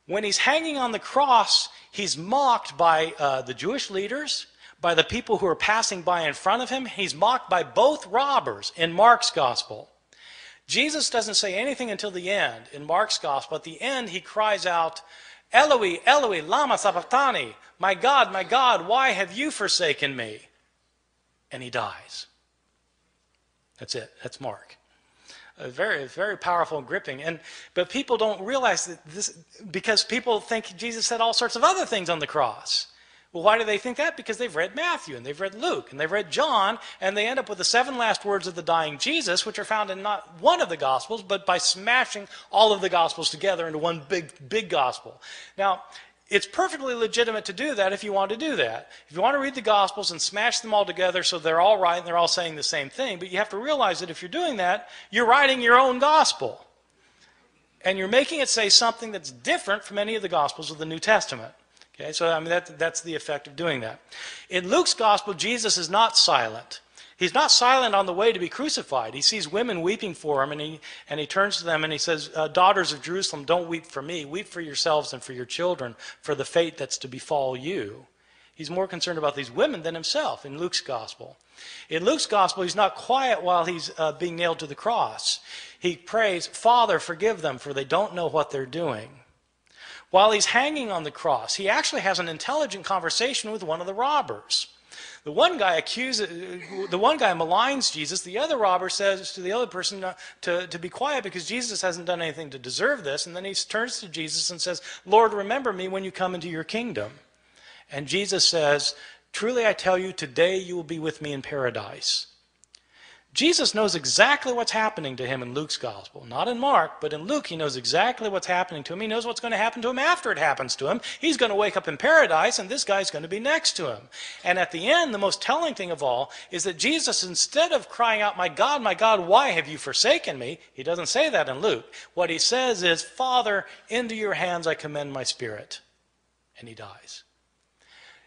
When he's hanging on the cross, he's mocked by the Jewish leaders, by the people who are passing by in front of him. He's mocked by both robbers in Mark's gospel. Jesus doesn't say anything until the end. In Mark's gospel, at the end, he cries out, Eloi, Eloi, lama sabachthani, my God, why have you forsaken me? And he dies. That's it. That's Mark. Very, very powerful and gripping. But people don't realize that this, because people think Jesus said all sorts of other things on the cross. Well, why do they think that? Because they've read Matthew, and they've read Luke, and they've read John, and they end up with the 7 last words of the dying Jesus, which are found in not one of the Gospels, but by smashing all of the Gospels together into one big gospel. Now, it's perfectly legitimate to do that if you want to do that. If you want to read the Gospels and smash them all together so they're all right and they're all saying the same thing, but you have to realize that if you're doing that, you're writing your own Gospel. And you're making it say something that's different from any of the Gospels of the New Testament. Okay, so I mean that's the effect of doing that. In Luke's gospel, Jesus is not silent. He's not silent on the way to be crucified. He sees women weeping for him, and he turns to them and he says, daughters of Jerusalem, don't weep for me. Weep for yourselves and for your children, for the fate that's to befall you. He's more concerned about these women than himself in Luke's gospel. In Luke's gospel, he's not quiet while he's being nailed to the cross. He prays, Father, forgive them, for they don't know what they're doing. While he's hanging on the cross, he actually has an intelligent conversation with one of the robbers. The one guy maligns Jesus. The other robber says to the other person to be quiet because Jesus hasn't done anything to deserve this. And then he turns to Jesus and says, Lord, remember me when you come into your kingdom. And Jesus says, truly I tell you, today you will be with me in paradise. Jesus knows exactly what's happening to him in Luke's gospel. Not in Mark, but in Luke, he knows exactly what's happening to him. He knows what's going to happen to him after it happens to him. He's going to wake up in paradise, and this guy's going to be next to him. And at the end, the most telling thing of all is that Jesus, instead of crying out, my God, why have you forsaken me? He doesn't say that in Luke. What he says is, Father, into your hands I commend my spirit. And he dies.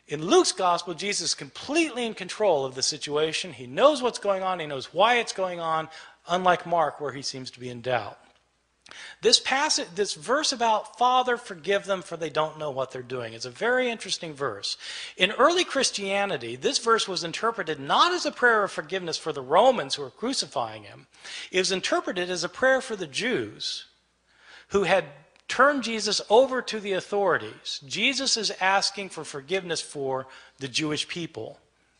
In Luke's gospel, Jesus is completely in control of the situation. He knows what's going on. He knows why it's going on, unlike Mark, where he seems to be in doubt. This verse about Father, forgive them, for they don't know what they're doing, is a very interesting verse. In early Christianity, this verse was interpreted not as a prayer of forgiveness for the Romans who were crucifying him. It was interpreted as a prayer for the Jews who had turn Jesus over to the authorities. Jesus is asking for forgiveness for the Jewish people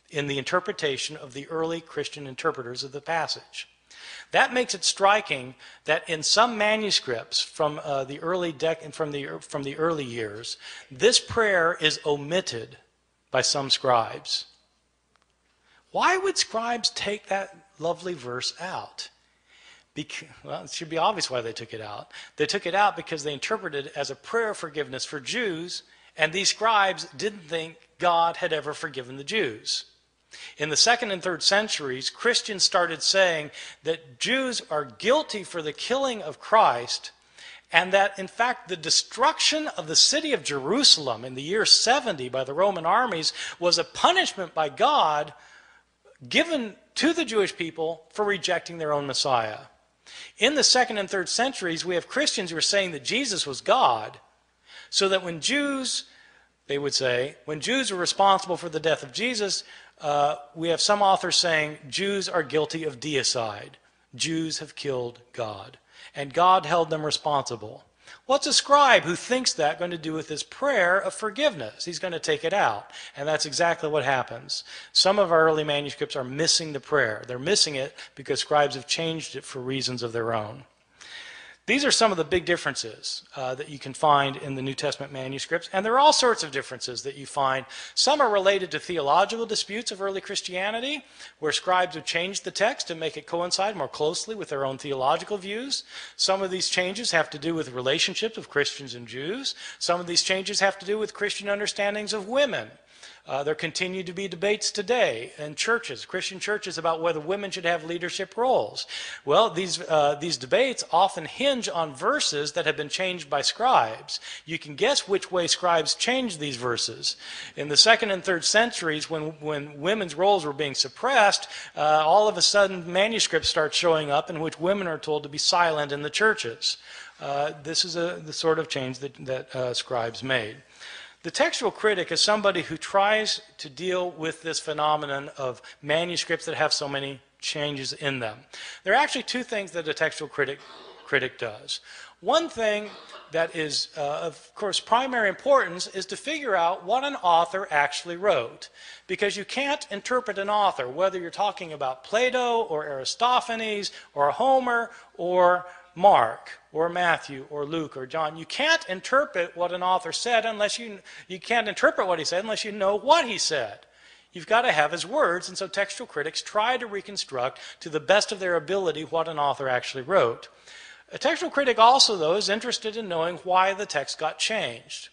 in the interpretation of the early Christian interpreters of the passage. That makes it striking that in some manuscripts from the early years, this prayer is omitted by some scribes. Why would scribes take that lovely verse out? Well, it should be obvious why they took it out. They took it out because they interpreted it as a prayer of forgiveness for Jews, and these scribes didn't think God had ever forgiven the Jews. In the 2nd and 3rd centuries, Christians started saying that Jews are guilty for the killing of Christ, and that, in fact, the destruction of the city of Jerusalem in the year 70 by the Roman armies was a punishment by God given to the Jewish people for rejecting their own Messiah. In the 2nd and 3rd centuries, we have Christians who are saying that Jesus was God, so that when Jews, they would say, when Jews were responsible for the death of Jesus, we have some authors saying Jews are guilty of deicide. Jews have killed God, and God held them responsible. What's a scribe who thinks that going to do with his prayer of forgiveness? He's going to take it out, and that's exactly what happens. Some of our early manuscripts are missing the prayer. They're missing it because scribes have changed it for reasons of their own. These are some of the big differences that you can find in the New Testament manuscripts, and there are all sorts of differences that you find. Some are related to theological disputes of early Christianity, where scribes have changed the text to make it coincide more closely with their own theological views. Some of these changes have to do with relationships of Christians and Jews. Some of these changes have to do with Christian understandings of women. There continue to be debates today in churches, Christian churches, about whether women should have leadership roles. Well, these debates often hinge on verses that have been changed by scribes. You can guess which way scribes changed these verses. In the 2nd and 3rd centuries, when women's roles were being suppressed, all of a sudden manuscripts start showing up in which women are told to be silent in the churches. This is the sort of change that scribes made. The textual critic is somebody who tries to deal with this phenomenon of manuscripts that have so many changes in them. There are actually two things that a textual critic does. One thing that is, of course, primary importance is to figure out what an author actually wrote. Because you can't interpret an author, whether you're talking about Plato or Aristophanes or Homer or Mark or Matthew or Luke or John. You can't interpret what an author said unless you can't interpret what he said unless you know what he said. You've got to have his words, and so textual critics try to reconstruct to the best of their ability what an author actually wrote. A textual critic also, though, is interested in knowing why the text got changed.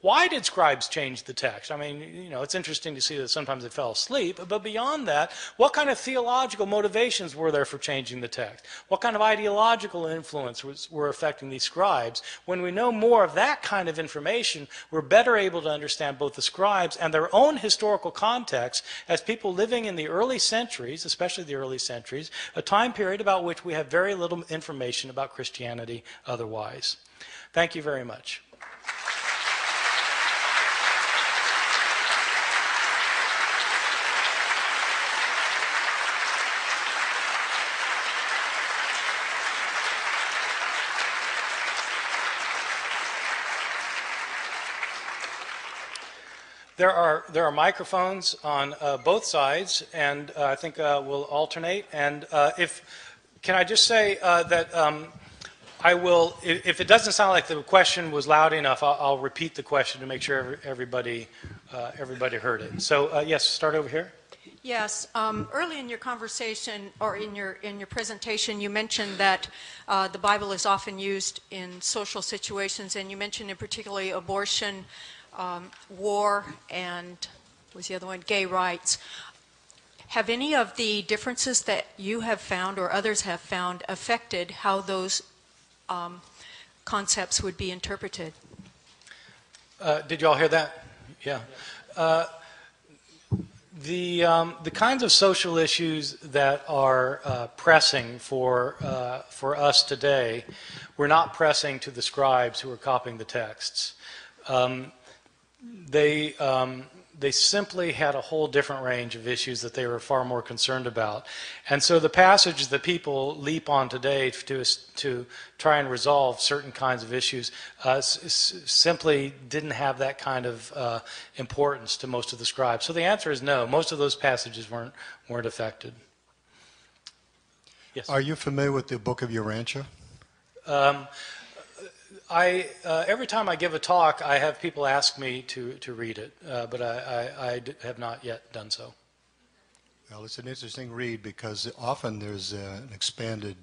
Why did scribes change the text? I mean, it's interesting to see that sometimes they fell asleep, but beyond that, what kind of theological motivations were there for changing the text? What kind of ideological influence were affecting these scribes? When we know more of that kind of information, we're better able to understand both the scribes and their own historical context as people living in the early centuries, especially the early centuries, a time period about which we have very little information about Christianity otherwise. Thank you very much. There are microphones on both sides, and I think we'll alternate. And can I just say that I will, if it doesn't sound like the question was loud enough, I'll repeat the question to make sure everybody heard it. So yes, start over here. Yes. Early in your conversation or in your presentation, you mentioned that the Bible is often used in social situations, and you mentioned in particularly abortion, war, and what was the other one? Gay rights. Have any of the differences that you have found or others have found affected how those concepts would be interpreted? Did you all hear that? Yeah. The kinds of social issues that are pressing for us today were not pressing to the scribes who were copying the texts. They simply had a whole different range of issues that they were far more concerned about. And so the passages that people leap on today to try and resolve certain kinds of issues simply didn't have that kind of importance to most of the scribes. So the answer is no. Most of those passages weren't affected. Yes? Are you familiar with the Book of Urantia? Every time I give a talk, I have people ask me to read it, but I have not yet done so. Well, it's an interesting read because often there's an expanded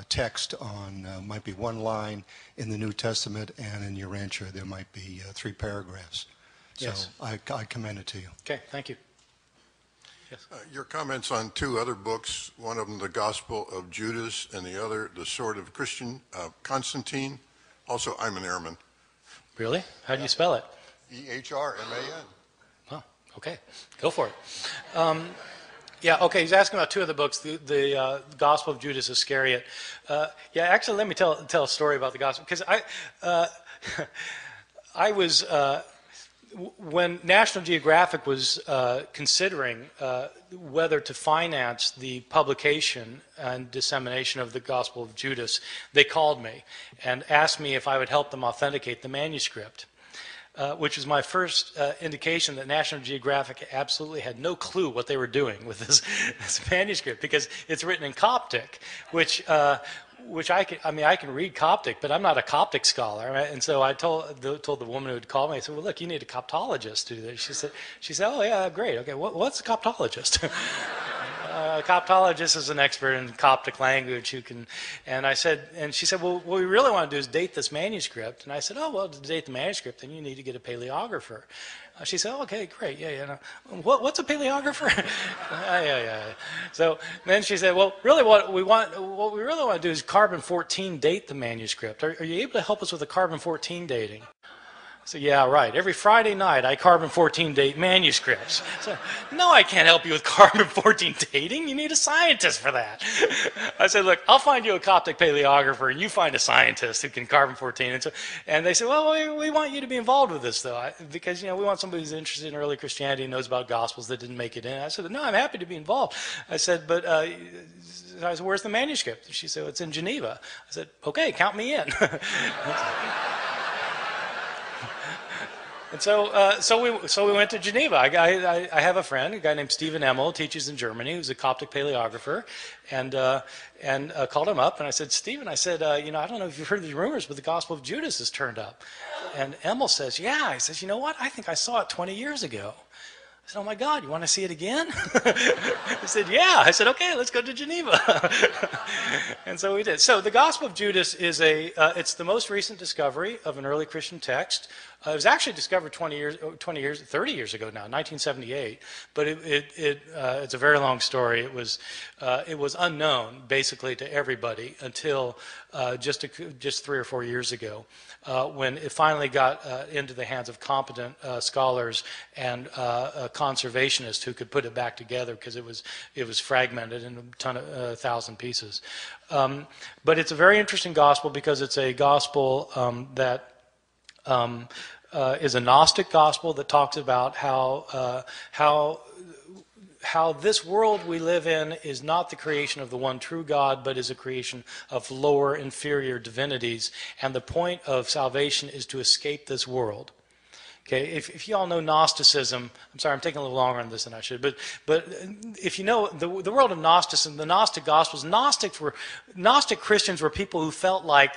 text on, might be one line in the New Testament, and in Urantia there might be 3 paragraphs. So Yes. I commend it to you. Okay, thank you. Yes. Your comments on 2 other books, one of them The Gospel of Judas and the other The Sword of Christian, Constantine. Also, I'm an airman. Really? How do you spell it? E-H-R-M-A-N. Oh, okay. Go for it. Yeah, okay, he's asking about 2 of the books, the Gospel of Judas Iscariot. Yeah, actually, let me tell a story about the Gospel, because I was, when National Geographic was considering whether to finance the publication and dissemination of the Gospel of Judas, they called me and asked me if I would help them authenticate the manuscript. Which was my first indication that National Geographic absolutely had no clue what they were doing with this manuscript, because it's written in Coptic, which I can read Coptic, but I'm not a Coptic scholar, right? And so I told the woman who had called me, I said, well, look, you need a Coptologist to do this. She said, oh yeah, great, okay, what's a Coptologist? A Coptologist is an expert in Coptic language who can, and she said, well, what we really want to do is date this manuscript. And I said, oh, well, to date the manuscript, then you need to get a paleographer. She said, oh, okay, great, yeah. No. What's a paleographer? Yeah. So then she said, well, really what we really want to do is carbon-14 date the manuscript. Are you able to help us with the carbon-14 dating? So yeah, right. Every Friday night I carbon-14 date manuscripts. So, no, I can't help you with carbon-14 dating. You need a scientist for that. I said, look, I'll find you a Coptic paleographer and you find a scientist who can carbon-14. And they said, well, we want you to be involved with this though, because we want somebody who's interested in early Christianity and knows about Gospels that didn't make it in. I said, no, I'm happy to be involved. I said, but I said, where's the manuscript? She said, well, it's in Geneva. I said, okay, count me in. And so we went to Geneva. I have a friend, a guy named Stephen Emmel, teaches in Germany, who's a Coptic paleographer, and called him up. And I said, Stephen, I don't know if you've heard these rumors, but the Gospel of Judas has turned up. And Emmel says, yeah. He says, you know what? I think I saw it 20 years ago. I said, oh my God, you want to see it again? He said, yeah. I said, okay, let's go to Geneva. And so we did. So the Gospel of Judas is it's the most recent discovery of an early Christian text. It was actually discovered 30 years ago now, 1978. But it's a very long story. It was unknown basically to everybody until just 3 or 4 years ago, when it finally got into the hands of competent scholars and conservationists who could put it back together, because it was fragmented in 1,000 pieces. But it's a very interesting gospel because it's a gospel that is a Gnostic gospel that talks about how this world we live in is not the creation of the one true God, but is a creation of lower, inferior divinities. And the point of salvation is to escape this world. Okay, if you all know Gnosticism, I'm sorry, I'm taking a little longer on this than I should, but if you know the world of Gnosticism, the Gnostic Gospels, Gnostic Christians were people who felt like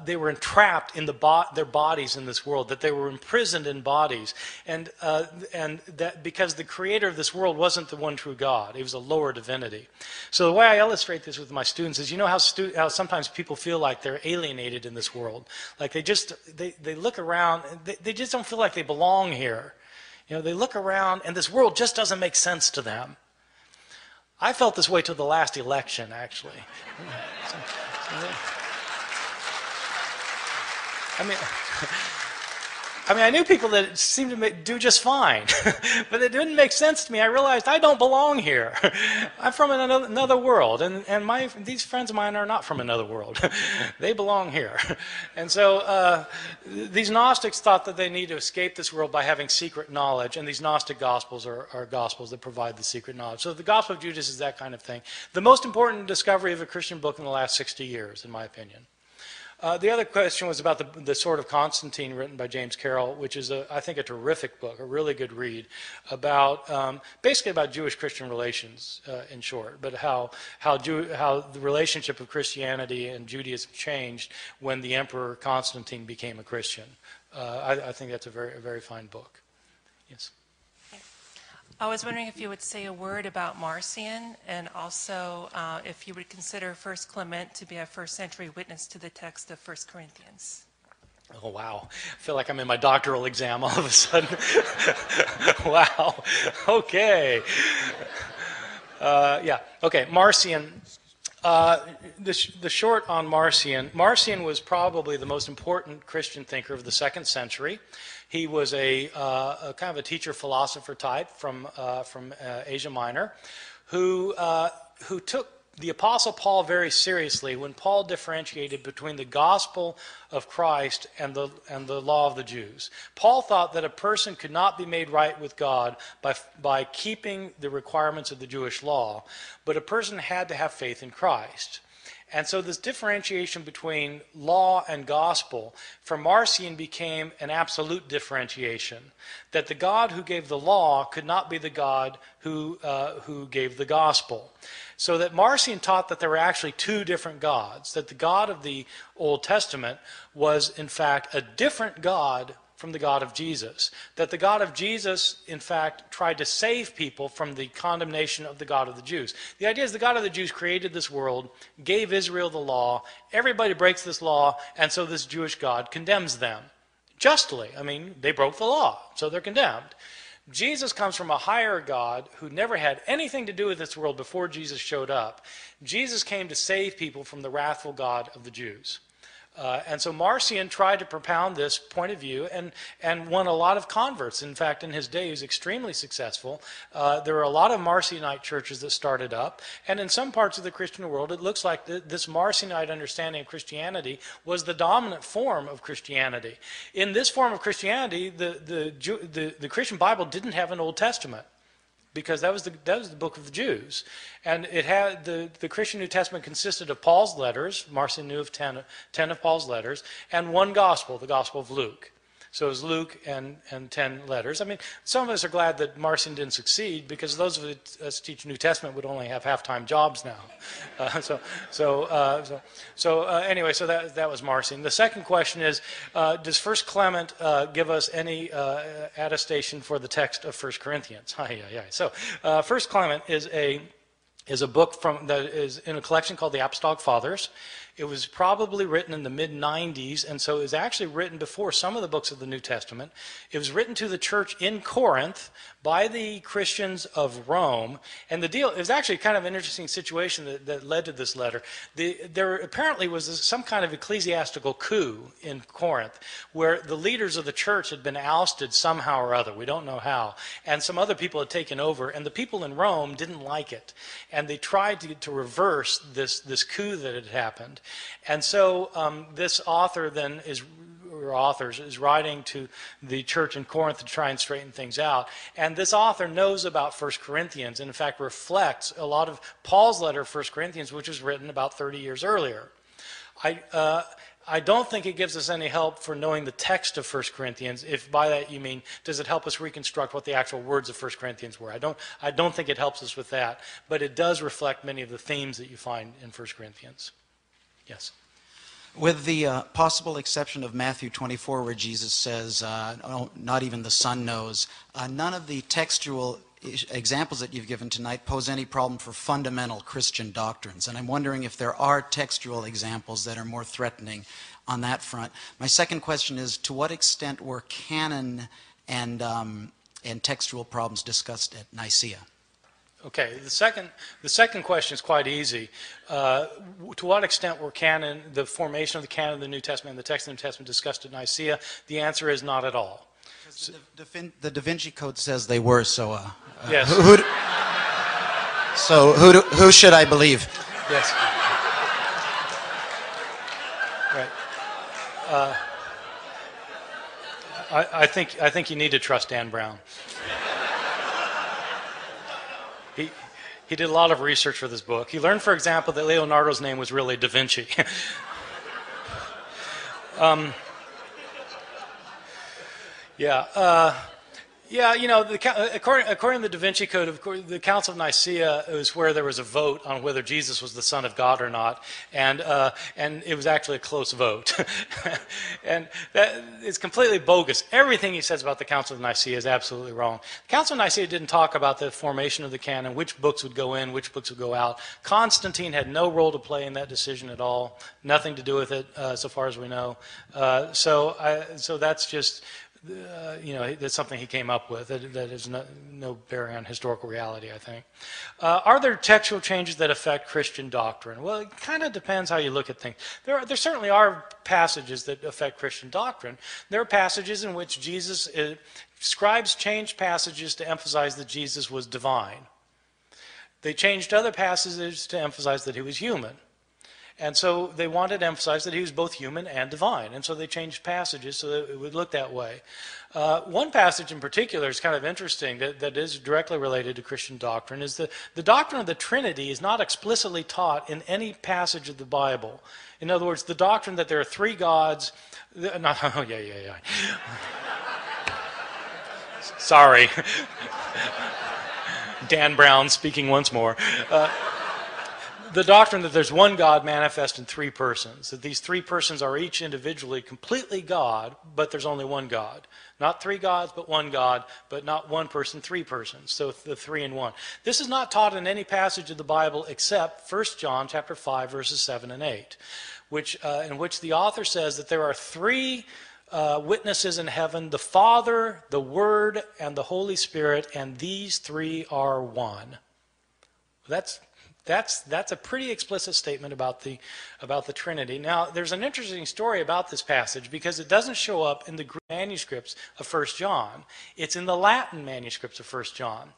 they were entrapped in their bodies in this world, that they were imprisoned in bodies, and that because the creator of this world wasn't the one true God, it was a lower divinity. So the way I illustrate this with my students is, you know how sometimes people feel like they're alienated in this world, like they look around, they just don't feel like they belong here. They look around and this world just doesn't make sense to them. I felt this way till the last election, actually. I knew people that seemed to do just fine, but it didn't make sense to me. I realized I don't belong here. I'm from another world, and these friends of mine are not from another world. They belong here. And so these Gnostics thought that they need to escape this world by having secret knowledge, and these Gnostic Gospels are Gospels that provide the secret knowledge. So the Gospel of Judas is that kind of thing. The most important discovery of a Christian book in the last 60 years, in my opinion. The other question was about the Sword of Constantine, written by James Carroll, which is, I think, a terrific book, a really good read, basically about Jewish-Christian relations, in short, but how the relationship of Christianity and Judaism changed when the Emperor Constantine became a Christian. I think that's a very fine book. Yes. I was wondering if you would say a word about Marcion, and also if you would consider First Clement to be a first-century witness to the text of 1 Corinthians. Oh, wow. I feel like I'm in my doctoral exam all of a sudden. Wow. Okay. Yeah. Okay. Marcion. The short on Marcion. Marcion was probably the most important Christian thinker of the 2nd century. He was a kind of a teacher philosopher type from Asia Minor, who took the Apostle Paul very seriously when Paul differentiated between the gospel of Christ and the law of the Jews. Paul thought that a person could not be made right with God by keeping the requirements of the Jewish law, but a person had to have faith in Christ. And so this differentiation between law and gospel for Marcion became an absolute differentiation, that the God who gave the law could not be the God who gave the gospel. So that Marcion taught that there were actually two different gods, that the God of the Old Testament was in fact a different God from the God of Jesus. That the God of Jesus, in fact, tried to save people from the condemnation of the God of the Jews. The idea is the God of the Jews created this world, gave Israel the law, everybody breaks this law, and so this Jewish God condemns them. Justly. I mean, they broke the law, so they're condemned. Jesus comes from a higher God who never had anything to do with this world before Jesus showed up. Jesus came to save people from the wrathful God of the Jews. And so Marcion tried to propound this point of view and won a lot of converts. In fact, in his day, he was extremely successful. There were a lot of Marcionite churches that started up. And in some parts of the Christian world, it looks like this Marcionite understanding of Christianity was the dominant form of Christianity. In this form of Christianity, the Christian Bible didn't have an Old Testament, because that was the book of the Jews. And it had the Christian New Testament consisted of Paul's letters. Marcion knew of 10 of Paul's letters, and one gospel, the Gospel of Luke. So it was Luke and 10 letters. I mean, some of us are glad that Marcion didn't succeed, because those of us who teach New Testament would only have half-time jobs now. Anyway, so that was Marcion. The second question is, does 1 Clement give us any attestation for the text of 1 Corinthians? So 1 Clement is a book that is in a collection called the Apostolic Fathers. It was probably written in the mid-90s, and so it was actually written before some of the books of the New Testament. It was written to the church in Corinth by the Christians of Rome. And it was actually kind of an interesting situation that led to this letter. There apparently was some kind of ecclesiastical coup in Corinth, where the leaders of the church had been ousted somehow or other. We don't know how. And some other people had taken over, and the people in Rome didn't like it. And they tried to reverse this coup that had happened. And so this author then is writing to the church in Corinth to try and straighten things out. And this author knows about 1 Corinthians, and in fact reflects a lot of Paul's letter, 1 Corinthians, which was written about 30 years earlier. I don't think it gives us any help for knowing the text of 1 Corinthians, if by that you mean, does it help us reconstruct what the actual words of 1 Corinthians were? I don't think it helps us with that, but it does reflect many of the themes that you find in 1 Corinthians. Yes. With the possible exception of Matthew 24, where Jesus says, not even the Son knows, none of the textual examples that you've given tonight pose any problem for fundamental Christian doctrines. And I'm wondering if there are textual examples that are more threatening on that front. My second question is, to what extent were canon and textual problems discussed at Nicaea? Okay, the second question is quite easy. To what extent were the formation of the canon of the New Testament and the text of the New Testament discussed at Nicaea? The answer is not at all. The Da Vinci Code says they were, so yes. Who should I believe? Yes. Right. I think you need to trust Dan Brown. He did a lot of research for this book. He learned, for example, that Leonardo's name was really Da Vinci. Yeah, according to the Da Vinci Code, of course, the Council of Nicaea was where there was a vote on whether Jesus was the Son of God or not, and it was actually a close vote, and that is completely bogus. Everything he says about the Council of Nicaea is absolutely wrong. The Council of Nicaea didn't talk about the formation of the canon, which books would go in, which books would go out. Constantine had no role to play in that decision at all, nothing to do with it, so far as we know. So that's just. That's something he came up with that is no bearing on historical reality, I think. Are there textual changes that affect Christian doctrine? Well, it kind of depends how you look at things. There certainly are passages that affect Christian doctrine. There are passages in which scribes changed passages to emphasize that Jesus was divine. They changed other passages to emphasize that he was human. And so they wanted to emphasize that he was both human and divine. And so they changed passages so that it would look that way. One passage in particular is kind of interesting that is directly related to Christian doctrine, is the doctrine of the Trinity is not explicitly taught in any passage of the Bible. In other words, the doctrine that there are three gods... Sorry. Dan Brown speaking once more. The doctrine that there's one God manifest in three persons, that these three persons are each individually completely God, but there's only one God. Not three gods, but one God, but not one person, three persons. So the three in one. This is not taught in any passage of the Bible except 1 John chapter 5, verses 7 and 8, in which the author says that there are three witnesses in heaven, the Father, the Word, and the Holy Spirit, and these three are one. That's a pretty explicit statement about the Trinity. Now, there's an interesting story about this passage because it doesn't show up in the Greek manuscripts of 1 John. It's in the Latin manuscripts of 1 John.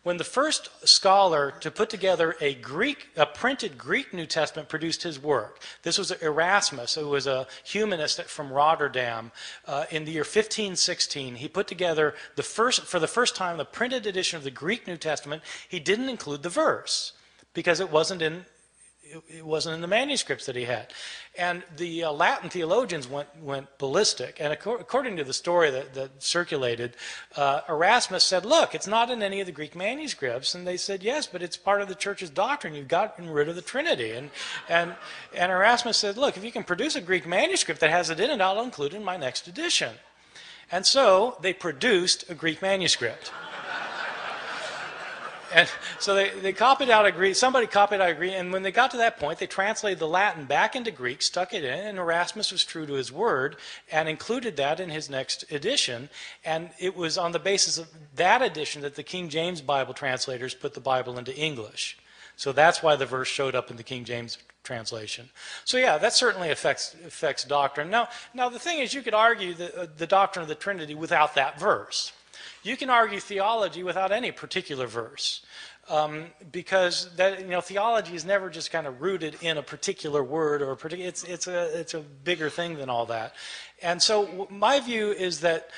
When the first scholar to put together a printed Greek New Testament produced his work, this was Erasmus, who was a humanist from Rotterdam. In the year 1516, he put together for the first time the printed edition of the Greek New Testament. He didn't include the verse, because it wasn't in the manuscripts that he had. And the Latin theologians went ballistic. And according to the story that circulated, Erasmus said, look, it's not in any of the Greek manuscripts. And they said, yes, but it's part of the church's doctrine. You've gotten rid of the Trinity. And Erasmus said, look, if you can produce a Greek manuscript that has it in it, I'll include it in my next edition. And so they produced a Greek manuscript. And so they copied out a Greek, somebody copied out a Greek, and when they got to that point, they translated the Latin back into Greek, stuck it in, and Erasmus was true to his word and included that in his next edition. And it was on the basis of that edition that the King James Bible translators put the Bible into English. So that's why the verse showed up in the King James translation. So yeah, that certainly affects doctrine. Now the thing is, you could argue the doctrine of the Trinity without that verse. You can argue theology without any particular verse, because theology is never just kind of rooted in a particular word or it's a bigger thing than all that. And so my view is that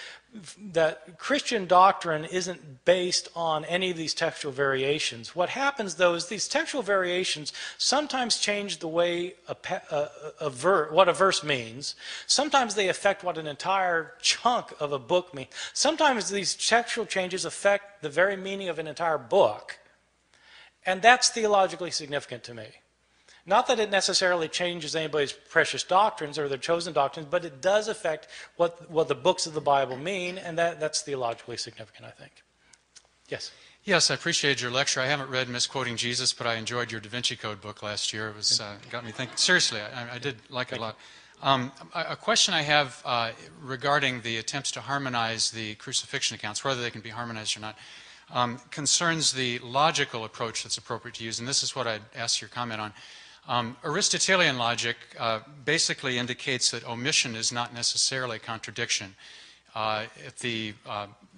Christian doctrine isn't based on any of these textual variations. What happens, though, is these textual variations sometimes change the way what a verse means. Sometimes they affect what an entire chunk of a book means. Sometimes these textual changes affect the very meaning of an entire book. And that's theologically significant to me. Not that it necessarily changes anybody's precious doctrines or their chosen doctrines, but it does affect what the books of the Bible mean, and that's theologically significant, I think. Yes? Yes, I appreciated your lecture. I haven't read Misquoting Jesus, but I enjoyed your Da Vinci Code book last year. It was got me thinking. Seriously, I did like it a lot. A question I have regarding the attempts to harmonize the crucifixion accounts, whether they can be harmonized or not, concerns the logical approach that's appropriate to use, and this is what I'd ask your comment on. Aristotelian logic basically indicates that omission is not necessarily contradiction. At the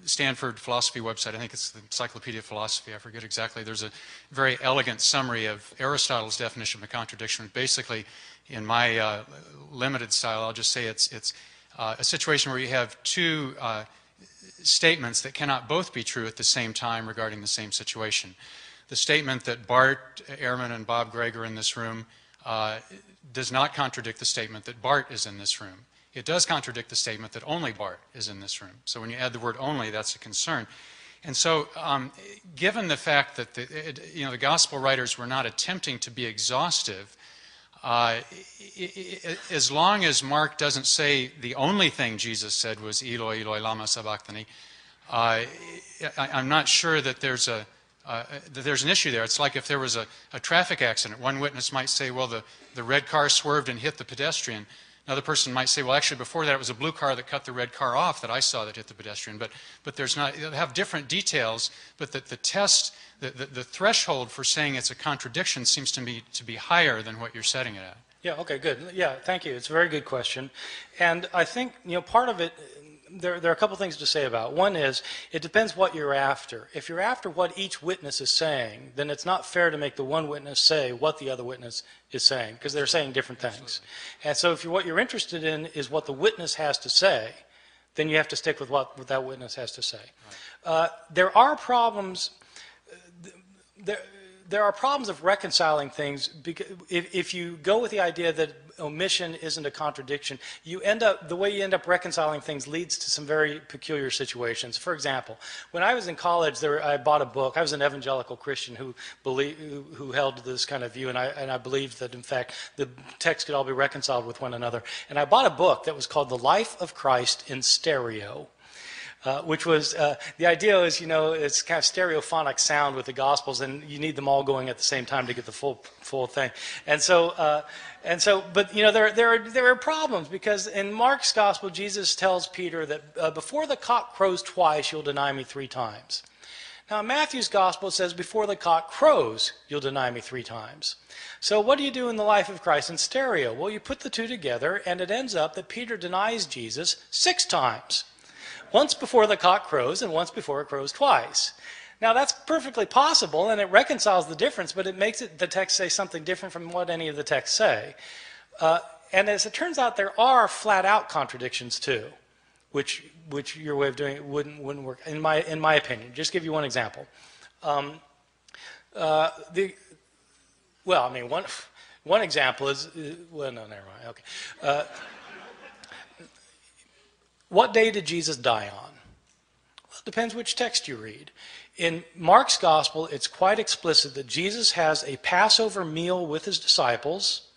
Stanford philosophy website, I think it's the Encyclopedia of Philosophy, I forget exactly, there's a very elegant summary of Aristotle's definition of a contradiction. Basically, in my limited style, I'll just say it's a situation where you have two statements that cannot both be true at the same time regarding the same situation. The statement that Bart Ehrman and Bob Gregg are in this room does not contradict the statement that Bart is in this room. it does contradict the statement that only Bart is in this room. So when you add the word only, that's a concern. And so given the fact that the gospel writers were not attempting to be exhaustive, as long as Mark doesn't say the only thing Jesus said was Eloi, Eloi, lama sabachthani, I'm not sure that there's an issue there. It's like if there was a traffic accident. One witness might say, well, the red car swerved and hit the pedestrian. Another person might say, well, actually, before that, it was a blue car that cut the red car off that I saw that hit the pedestrian. But there's not, they'll have different details, but the test, the threshold for saying it's a contradiction seems to me to be higher than what you're setting it at. Yeah, okay, good. Yeah, thank you. It's a very good question. And I think, part of it, there are a couple things to say about. One is, it depends what you're after. If you're after what each witness is saying, then it's not fair to make the one witness say what the other witness is saying, because they're saying different things. Absolutely. And so if what you're interested in is what the witness has to say, then you have to stick with what that witness has to say. Right. There are problems. There are problems of reconciling things, because if you go with the idea that omission isn't a contradiction, the way you end up reconciling things leads to some very peculiar situations. For example, when I was in college, I bought a book. I was an evangelical Christian who held this kind of view, and I believed that, in fact, the texts could all be reconciled with one another. And I bought a book that was called The Life of Christ in Stereo. Which was, the idea is, it's kind of stereophonic sound with the Gospels, and you need them all going at the same time to get the full thing. And so, but there are problems, because in Mark's Gospel, Jesus tells Peter that before the cock crows twice, you'll deny me 3 times. Now, in Matthew's Gospel, it says before the cock crows, you'll deny me 3 times. So what do you do in the life of Christ in stereo? Well, you put the two together, and it ends up that Peter denies Jesus 6 times. Once before the cock crows and once before it crows twice. Now that's perfectly possible, and it reconciles the difference, but it makes the text say something different from what any of the texts say. And as it turns out, there are flat-out contradictions too, which your way of doing it wouldn't work, in my opinion. Just give you one example. One example is, well, no, never mind. Okay. What day did Jesus die on? Well, it depends which text you read. In Mark's Gospel, it's quite explicit that Jesus has a Passover meal with his disciples.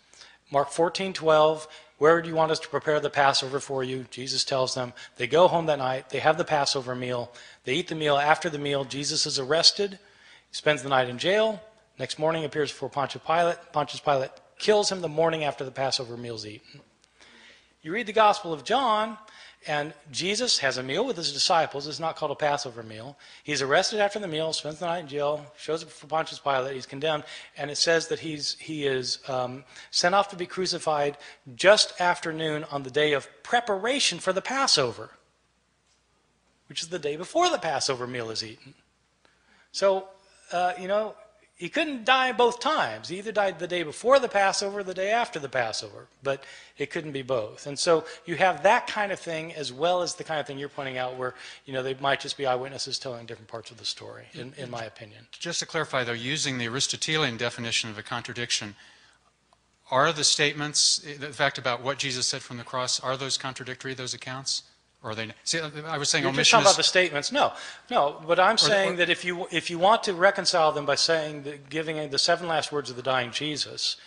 Mark 14:12, where do you want us to prepare the Passover for you? Jesus tells them. They go home that night. They have the Passover meal. They eat the meal. After the meal, Jesus is arrested. He spends the night in jail. Next morning, appears before Pontius Pilate. Pontius Pilate kills him the morning after the Passover meal is eaten. You read the Gospel of John, and Jesus has a meal with his disciples. It's not called a Passover meal. He's arrested after the meal, spends the night in jail, shows up for Pontius Pilate. He's condemned, and it says that he is sent off to be crucified just after noon on the day of preparation for the Passover, which is the day before the Passover meal is eaten. So, he couldn't die both times. He either died the day before the Passover or the day after the Passover, but it couldn't be both. And so you have that kind of thing, as well as the kind of thing you're pointing out where, they might just be eyewitnesses telling different parts of the story, in my opinion. Just to clarify, though, using the Aristotelian definition of a contradiction, are the statements, the fact about what Jesus said from the cross, are those contradictory, those accounts? Or are they? See, I was saying You're omission just talking about the statements. No, but I'm saying that if you want to reconcile them by giving the 7 last words of the dying Jesus,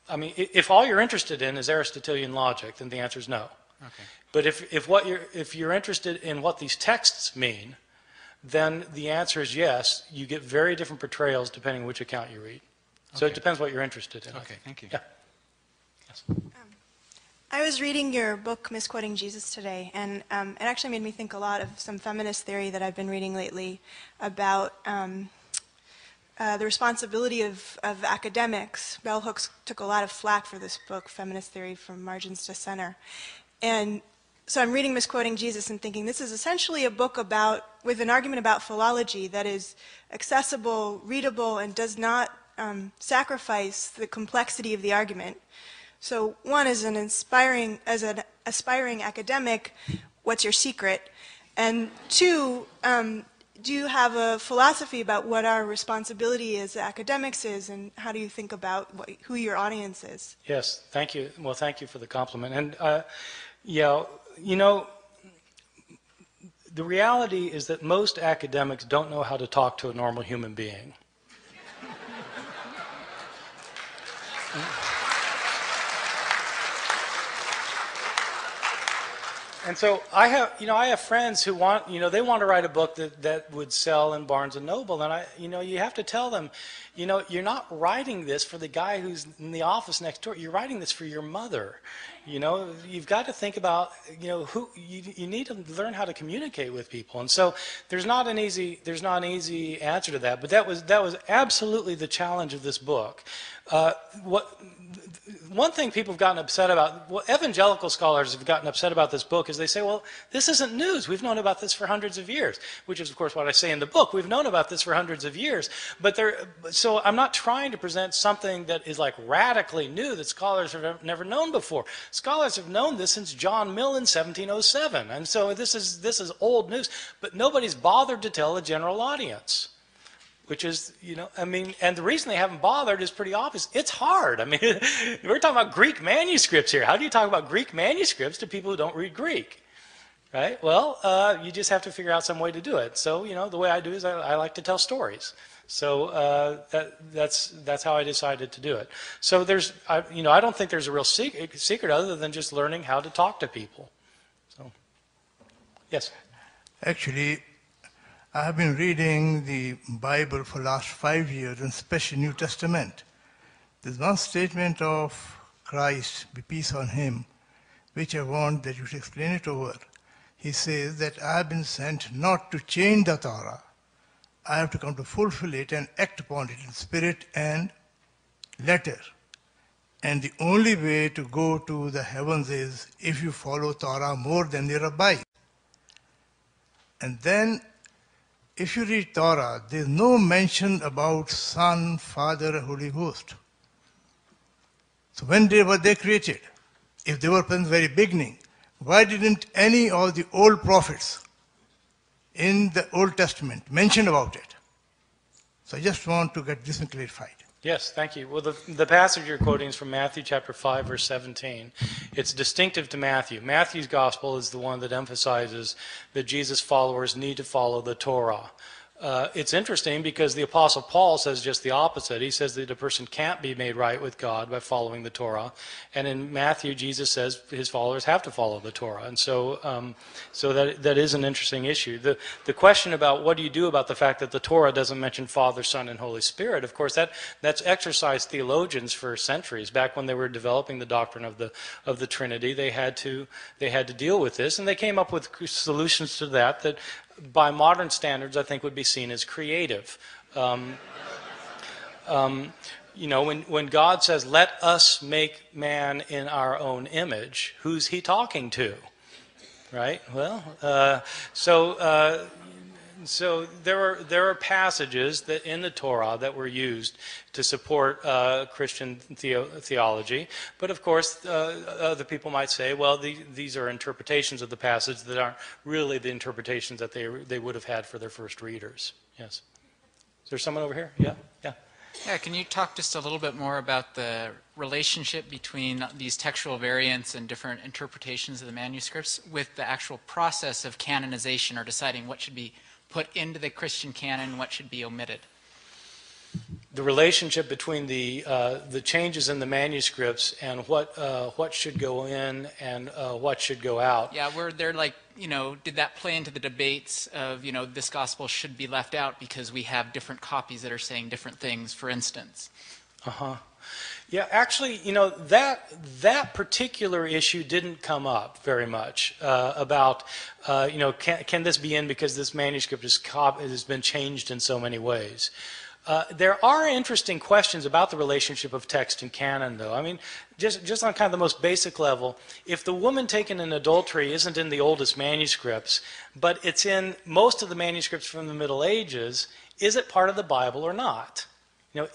if all you're interested in is Aristotelian logic, then the answer is no. Okay. But if you're interested in what these texts mean, then the answer is yes. You get very different portrayals depending on which account you read. So it depends what you're interested in. Okay, thank you. Yeah. Yes. I was reading your book, Misquoting Jesus, today, and it actually made me think a lot of some feminist theory that I've been reading lately about the responsibility of academics. Bell Hooks took a lot of flack for this book, Feminist Theory from Margins to Center. And so I'm reading Misquoting Jesus and thinking this is essentially a book with an argument about philology that is accessible, readable, and does not sacrifice the complexity of the argument. So one, as an aspiring academic, what's your secret? And 2, do you have a philosophy about what our responsibility as academics is, and how do you think about who your audience is? Yes, thank you. Well, thank you for the compliment. And, yeah, you know, the reality is that most academics don't know how to talk to a normal human being. And so I have friends who want, they want to write a book that would sell in Barnes and Noble, and you have to tell them, you're not writing this for the guy who's in the office next door. You're writing this for your mother. You've got to think about, who you need to learn how to communicate with people. And so there's not an easy answer to that, but that was absolutely the challenge of this book. One thing people have gotten upset about, evangelical scholars have gotten upset about this book, is they say, well, this isn't news. We've known about this for hundreds of years, which is, of course, what I say in the book. We've known about this for hundreds of years. So I'm not trying to present something that is like radically new that scholars have never known before. Scholars have known this since John Mill in 1707. And so this is old news, but nobody's bothered to tell the general audience. Which is, and the reason they haven't bothered is pretty obvious. It's hard. We're talking about Greek manuscripts here. How do you talk about Greek manuscripts to people who don't read Greek? Right? Well, you just have to figure out some way to do it. So, the way I do is I like to tell stories. So that's how I decided to do it. So I don't think there's a real secret other than just learning how to talk to people. So, yes. Actually, I have been reading the Bible for the last 5 years, and especially New Testament. There's one statement of Christ, be peace on him, which I want that you should explain it over. He says that I have been sent not to change the Torah. I have to come to fulfill it and act upon it in spirit and letter. And the only way to go to the heavens is if you follow Torah more than the rabbis. And then if you read Torah, there's no mention about Son, Father, Holy Ghost. So when were they created? If they were from the very beginning, why didn't any of the old prophets in the Old Testament mention about it? So I just want to get this clarified. Yes, thank you. Well, the passage you're quoting is from Matthew chapter 5, verse 17. It's distinctive to Matthew. Matthew's gospel is the one that emphasizes that Jesus' followers need to follow the Torah. It's interesting because the Apostle Paul says just the opposite. He says that a person can't be made right with God by following the Torah. And in Matthew, Jesus says his followers have to follow the Torah. And so that is an interesting issue. The question about what do you do about the fact that the Torah doesn't mention Father, Son, and Holy Spirit, of course, that's exercised theologians for centuries. Back when they were developing the doctrine of the Trinity, they had to deal with this. And they came up with solutions to that by modern standards, I think would be seen as creative. When God says, let us make man in our own image, who's he talking to? Right? Well, so there are passages that in the Torah that were used to support Christian theology, but of course other people might say, well, these are interpretations of the passage that aren't really the interpretations that they would have had for their first readers. Yes. Is there someone over here? Yeah. Yeah, can you talk just a little bit more about the relationship between these textual variants and different interpretations of the manuscripts with the actual process of canonization or deciding what should be put into the Christian canon and what should be omitted? The relationship between the changes in the manuscripts and what should go in and what should go out. Yeah, where they're like, did that play into the debates of, this gospel should be left out because we have different copies that are saying different things, for instance? Yeah, actually, that particular issue didn't come up very much about, can this be in because this manuscript has been changed in so many ways. There are interesting questions about the relationship of text and canon, though. I mean, just on kind of the most basic level, if the woman taken in adultery isn't in the oldest manuscripts, but it's in most of the manuscripts from the Middle Ages, is it part of the Bible or not?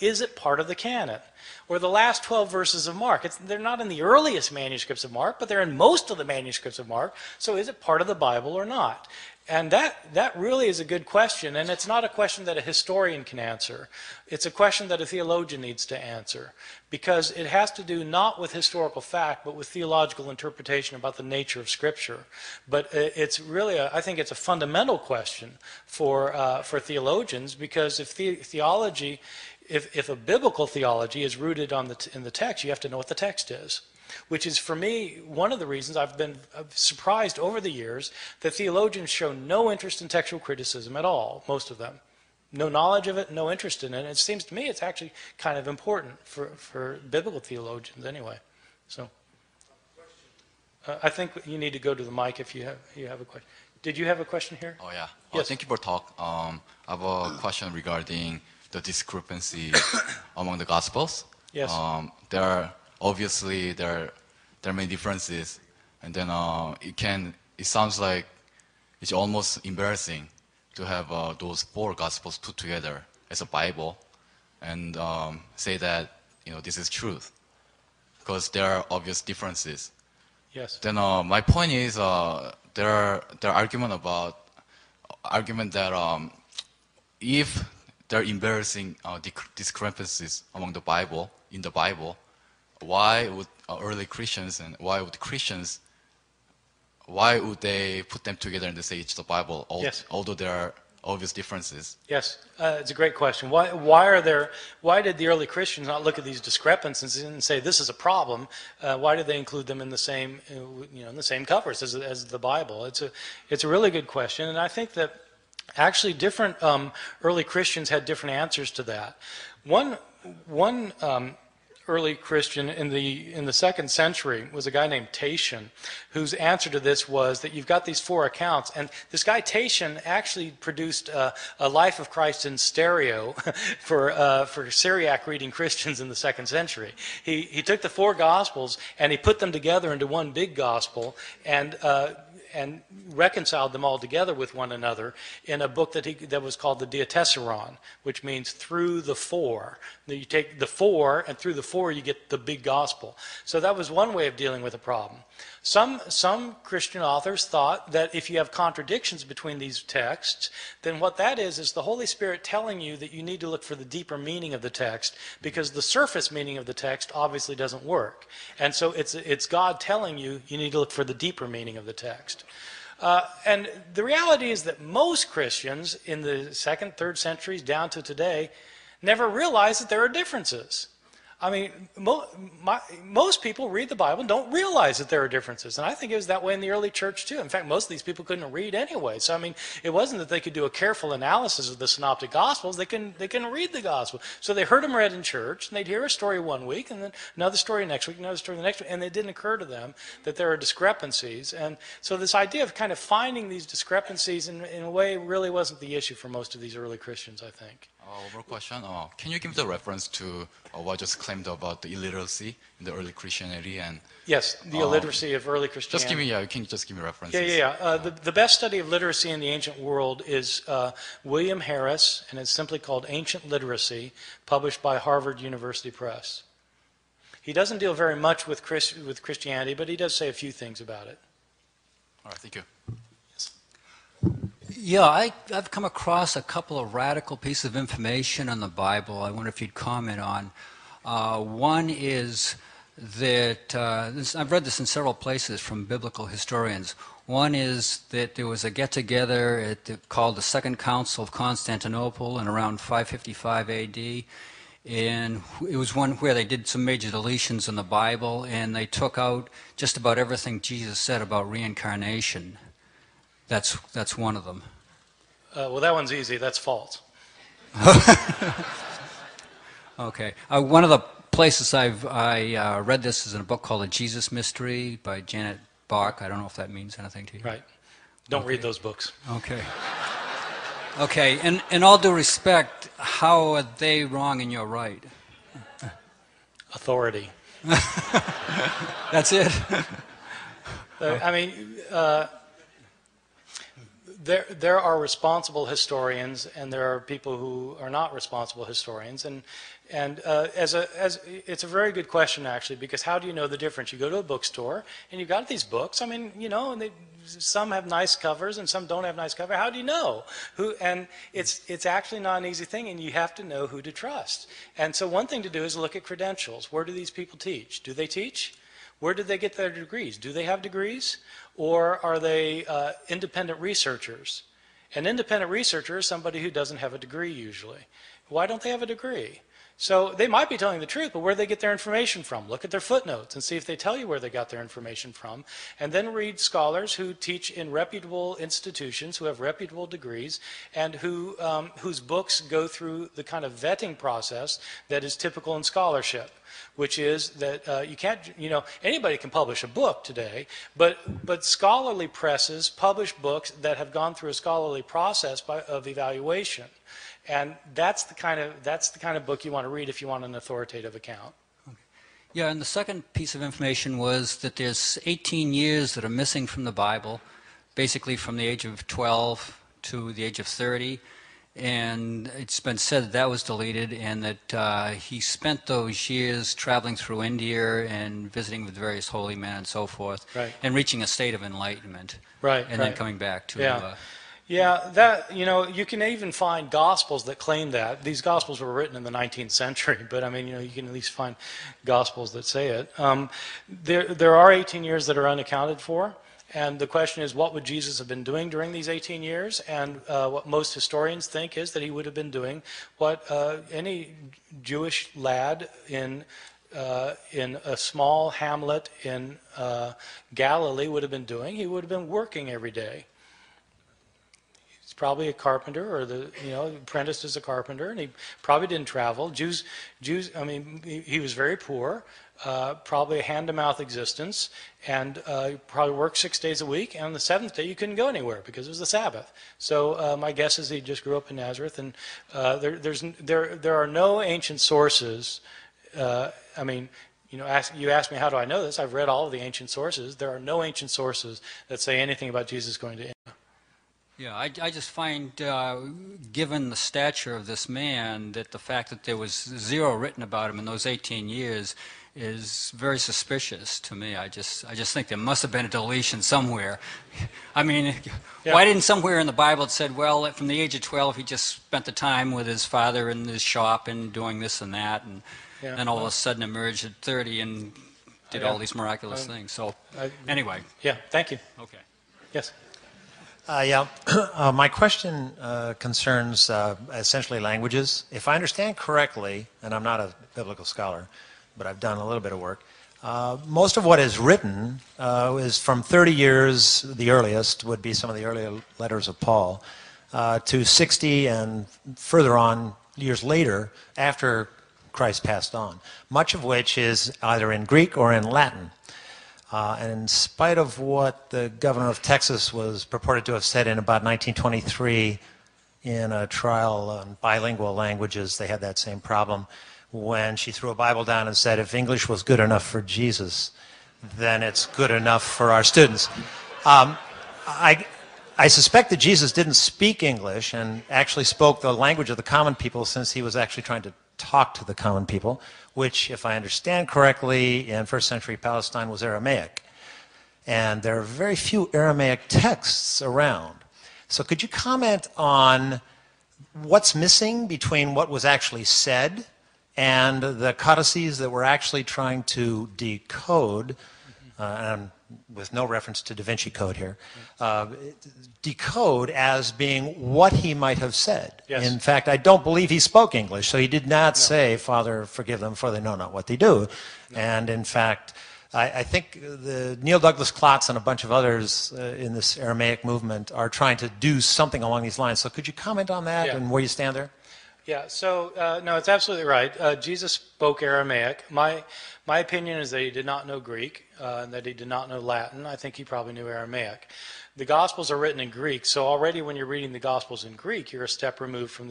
Is it part of the canon? Or the last 12 verses of Mark. They're not in the earliest manuscripts of Mark, but they're in most of the manuscripts of Mark. So is it part of the Bible or not? And that really is a good question, and it's not a question that a historian can answer. It's a question that a theologian needs to answer, because it has to do not with historical fact, but with theological interpretation about the nature of Scripture. But it's really, I think it's a fundamental question for theologians, because if theology, if a biblical theology is rooted in the text, you have to know what the text is. Which is, for me, one of the reasons I've been surprised over the years that theologians show no interest in textual criticism at all, most of them. No knowledge of it, no interest in it. And it seems to me it's actually kind of important for biblical theologians anyway. So I think you need to go to the mic if you have a question. Did you have a question here? Oh, yeah. Yes. Thank you for talk. I have a question regarding the discrepancy among the Gospels. Yes. Obviously, there are many differences, and then it sounds like it's almost embarrassing to have those 4 Gospels put together as a Bible, and say that this is truth, because there are obvious differences. Yes. Then my point is there are argument that if there are embarrassing discrepancies among the Bible in the Bible, why would early Christians and why would they put them together and they say it's the Bible, although there are obvious differences? Yes, it's a great question. Why did the early Christians not look at these discrepancies and say this is a problem? Why did they include them in the same covers as the Bible? It's a really good question, and I think that actually different early Christians had different answers to that. One early Christian in the 2nd century was a guy named Tatian, whose answer to this was that you've got these 4 accounts, and this guy Tatian actually produced a Life of Christ in stereo for Syriac reading Christians in the 2nd century. He took the 4 Gospels and he put them together into one big gospel and reconciled them all together with one another in a book that was called the Diatessaron, which means through the 4. You take the 4, and through the 4 you get the big gospel. So that was one way of dealing with a problem. Some Christian authors thought that if you have contradictions between these texts, then what that is the Holy Spirit telling you that you need to look for the deeper meaning of the text, because the surface meaning of the text obviously doesn't work. And so it's God telling you need to look for the deeper meaning of the text. And the reality is that most Christians in the 2nd, 3rd centuries down to today never realized that there are differences. I mean, most people read the Bible and don't realize that there are differences. And I think it was that way in the early church too. In fact, most of these people couldn't read anyway. So, I mean, it wasn't that they could do a careful analysis of the synoptic gospels. They couldn't read the gospel. So they heard them read in church, and they'd hear a story one week, and then another story next week, another story the next week, and it didn't occur to them that there are discrepancies. And so this idea of kind of finding these discrepancies in a way really wasn't the issue for most of these early Christians, I think. One more question. Can you give the reference to what just claimed about the illiteracy in the early Christianity? And yes, the illiteracy of early Christianity. Can you just give me references? Yeah. The best study of literacy in the ancient world is William Harris, and it's simply called Ancient Literacy, published by Harvard University Press. He doesn't deal very much with Christianity, but he does say a few things about it. All right, thank you. Yeah, I've come across a couple of radical pieces of information on the Bible I wonder if you'd comment on. One is that, I've read this in several places from biblical historians. One is that there was a get-together called the Second Council of Constantinople in around 555 AD. And it was one where they did some major deletions in the Bible, and they took out just about everything Jesus said about reincarnation. That's one of them. Well, that one's easy. That's false. Okay. One of the places I read this is in a book called The Jesus Mystery by Janet Bach. I don't know if that means anything to you. Right. Don't read those books. Okay. Okay. And in all due respect, how are they wrong and you're right? Authority. That's it? I mean... there are responsible historians, and there are people who are not responsible historians, and it's a very good question actually, because how do you know the difference? You go to a bookstore and you got these books. I mean, you know, and some have nice covers and some don't have nice covers. How do you know who? And it's actually not an easy thing, and you have to know who to trust. And so one thing to do is look at credentials. Where do these people teach? Do they teach? Where did they get their degrees? Do they have degrees? Or are they independent researchers? An independent researcher is somebody who doesn't have a degree usually. Why don't they have a degree? So they might be telling the truth, but where do they get their information from? Look at their footnotes and see if they tell you where they got their information from. And then read scholars who teach in reputable institutions, who have reputable degrees, and whose books go through the kind of vetting process that is typical in scholarship, which is that you can't, you know, anybody can publish a book today, but scholarly presses publish books that have gone through a scholarly process of evaluation. And that's the kind of book you want to read if you want an authoritative account. Okay. Yeah, and the second piece of information was that there's 18 years that are missing from the Bible, basically from the age of 12 to the age of 30. And it's been said that that was deleted, and that he spent those years traveling through India and visiting with various holy men and so forth, right, and reaching a state of enlightenment, right, and then coming back to... Yeah. Yeah, that, you know, you can even find gospels that claim that. These gospels were written in the 19th century, but I mean, you know, you can at least find gospels that say it. There are 18 years that are unaccounted for, and the question is, what would Jesus have been doing during these 18 years? And what most historians think is that he would have been doing what any Jewish lad in a small hamlet in Galilee would have been doing. He would have been working every day. Probably a carpenter, or apprenticed as a carpenter, and he probably didn't travel. Jews. I mean, he was very poor, probably a hand-to-mouth existence, and probably worked 6 days a week. And on the seventh day, you couldn't go anywhere because it was the Sabbath. So my guess is he just grew up in Nazareth. And there are no ancient sources. I mean, you know, you asked me how do I know this? I've read all of the ancient sources. There are no ancient sources that say anything about Jesus going to India. Yeah, I just find, given the stature of this man, that the fact that there was zero written about him in those 18 years is very suspicious to me. I just think there must have been a deletion somewhere. I mean, yeah. Why didn't somewhere in the Bible it said, well, from the age of 12 he just spent the time with his father in his shop and doing this and that, and then all of a sudden emerged at 30 and did all these miraculous things. So anyway. Yeah, thank you. Okay. Yes. My question concerns essentially languages. If I understand correctly, and I'm not a biblical scholar, but I've done a little bit of work, most of what is written is from 30 years, the earliest would be some of the earlier letters of Paul, to 60 and further on years later after Christ passed on, much of which is either in Greek or in Latin. And in spite of what the governor of Texas was purported to have said in about 1923 in a trial on bilingual languages, they had that same problem when she threw a Bible down and said, if English was good enough for Jesus, then it's good enough for our students. I suspect that Jesus didn't speak English and actually spoke the language of the common people, since he was actually trying to talk to the common people, which, if I understand correctly, in first century Palestine was Aramaic. And there are very few Aramaic texts around. So could you comment on what's missing between what was actually said and the codices that we're actually trying to decode, and with no reference to Da Vinci Code here, decode as being what he might have said. Yes. In fact, I don't believe he spoke English, so he did not say, Father, forgive them, for they know not what they do. No. And in fact, I think Neil Douglas Klotz and a bunch of others in this Aramaic movement are trying to do something along these lines. So could you comment on that and where you stand there? Yeah, so no, it's absolutely right. Jesus spoke Aramaic. My opinion is that he did not know Greek, and that he did not know Latin. I think he probably knew Aramaic. The Gospels are written in Greek, so already when you're reading the Gospels in Greek, you're a step removed from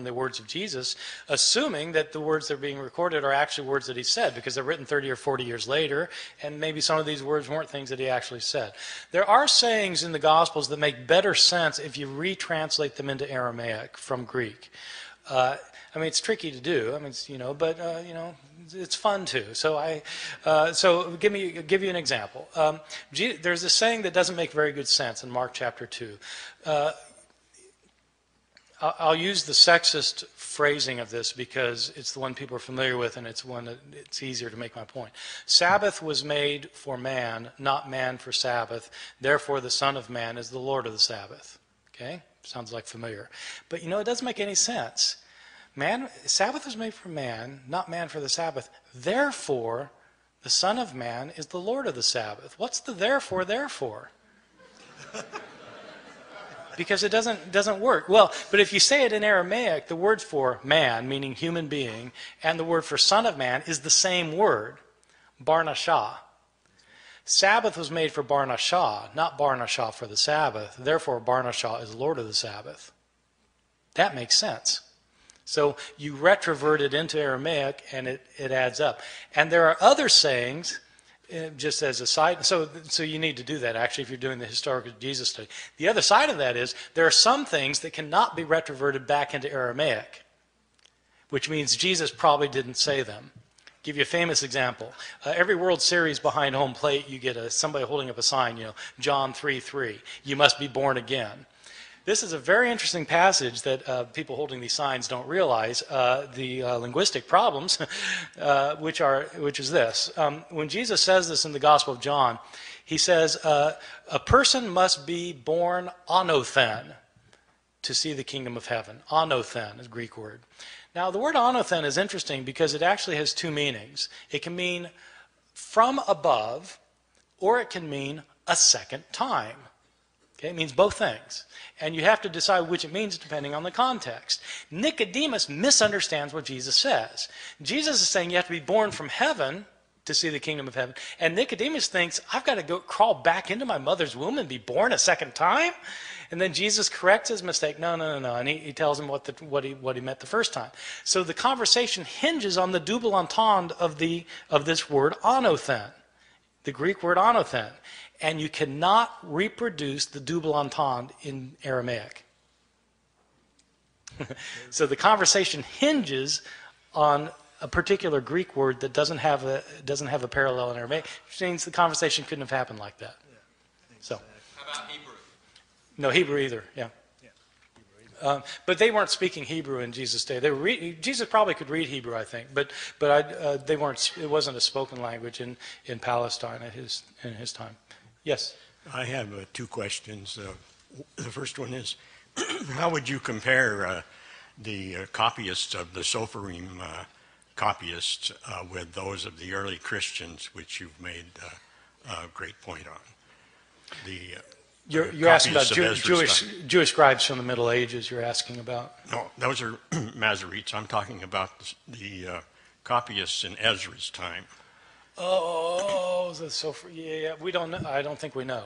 the words of Jesus, assuming that the words that are being recorded are actually words that he said, because they're written 30 or 40 years later, and maybe some of these words weren't things that he actually said. There are sayings in the Gospels that make better sense if you retranslate them into Aramaic from Greek. I mean, it's tricky to do. I mean, but it's fun too. So so give you an example. There's a saying that doesn't make very good sense in Mark chapter 2. I'll use the sexist phrasing of this because it's the one people are familiar with, and it's one that it's easier to make my point. Sabbath was made for man, not man for Sabbath. Therefore, the Son of Man is the Lord of the Sabbath. Okay, sounds like familiar, but it doesn't make any sense. Sabbath was made for man, not man for the Sabbath. Therefore, the Son of Man is the Lord of the Sabbath. What's the therefore? Because it doesn't work. Well, but if you say it in Aramaic, the word for man, meaning human being, and the word for Son of Man is the same word, Barnashah. Sabbath was made for Barnashah, not Barnashah for the Sabbath. Therefore, Barnashah is Lord of the Sabbath. That makes sense. So you retrovert it into Aramaic, and it adds up. And there are other sayings, just as a side, so you need to do that, actually, if you're doing the historical Jesus study. The other side of that is, there are some things that cannot be retroverted back into Aramaic, which means Jesus probably didn't say them. Give you a famous example. Every World Series behind home plate, you get somebody holding up a sign, John 3:3, you must be born again. This is a very interesting passage that people holding these signs don't realize, the linguistic problems, which is this. When Jesus says this in the Gospel of John, he says, a person must be born anothen to see the kingdom of heaven. Anothen is a Greek word. Now, the word anothen is interesting because it actually has two meanings. It can mean from above, or it can mean a second time. Okay, it means both things. And you have to decide which it means depending on the context. Nicodemus misunderstands what Jesus says. Jesus is saying you have to be born from heaven to see the kingdom of heaven. And Nicodemus thinks, I've got to go crawl back into my mother's womb and be born a second time? And then Jesus corrects his mistake. No. And he tells him what he meant the first time. So the conversation hinges on the double entendre of this word anothen, the Greek word anothen. And you cannot reproduce the double entendre in Aramaic. So the conversation hinges on a particular Greek word that doesn't have a parallel in Aramaic, which means the conversation couldn't have happened like that. So. How about Hebrew? No Hebrew either. Yeah. But they weren't speaking Hebrew in Jesus' day. Jesus probably could read Hebrew, I think, but they weren't. It wasn't a spoken language in Palestine in his time. Yes. I have two questions. The first one is, how would you compare the copyists of the Sophorim copyists with those of the early Christians, which you've made a great point on? You're asking about Jewish scribes from the Middle Ages. You're asking about? No, those are Masoretes. I'm talking about the copyists in Ezra's time. Oh, yeah. We don't know. I don't think we know.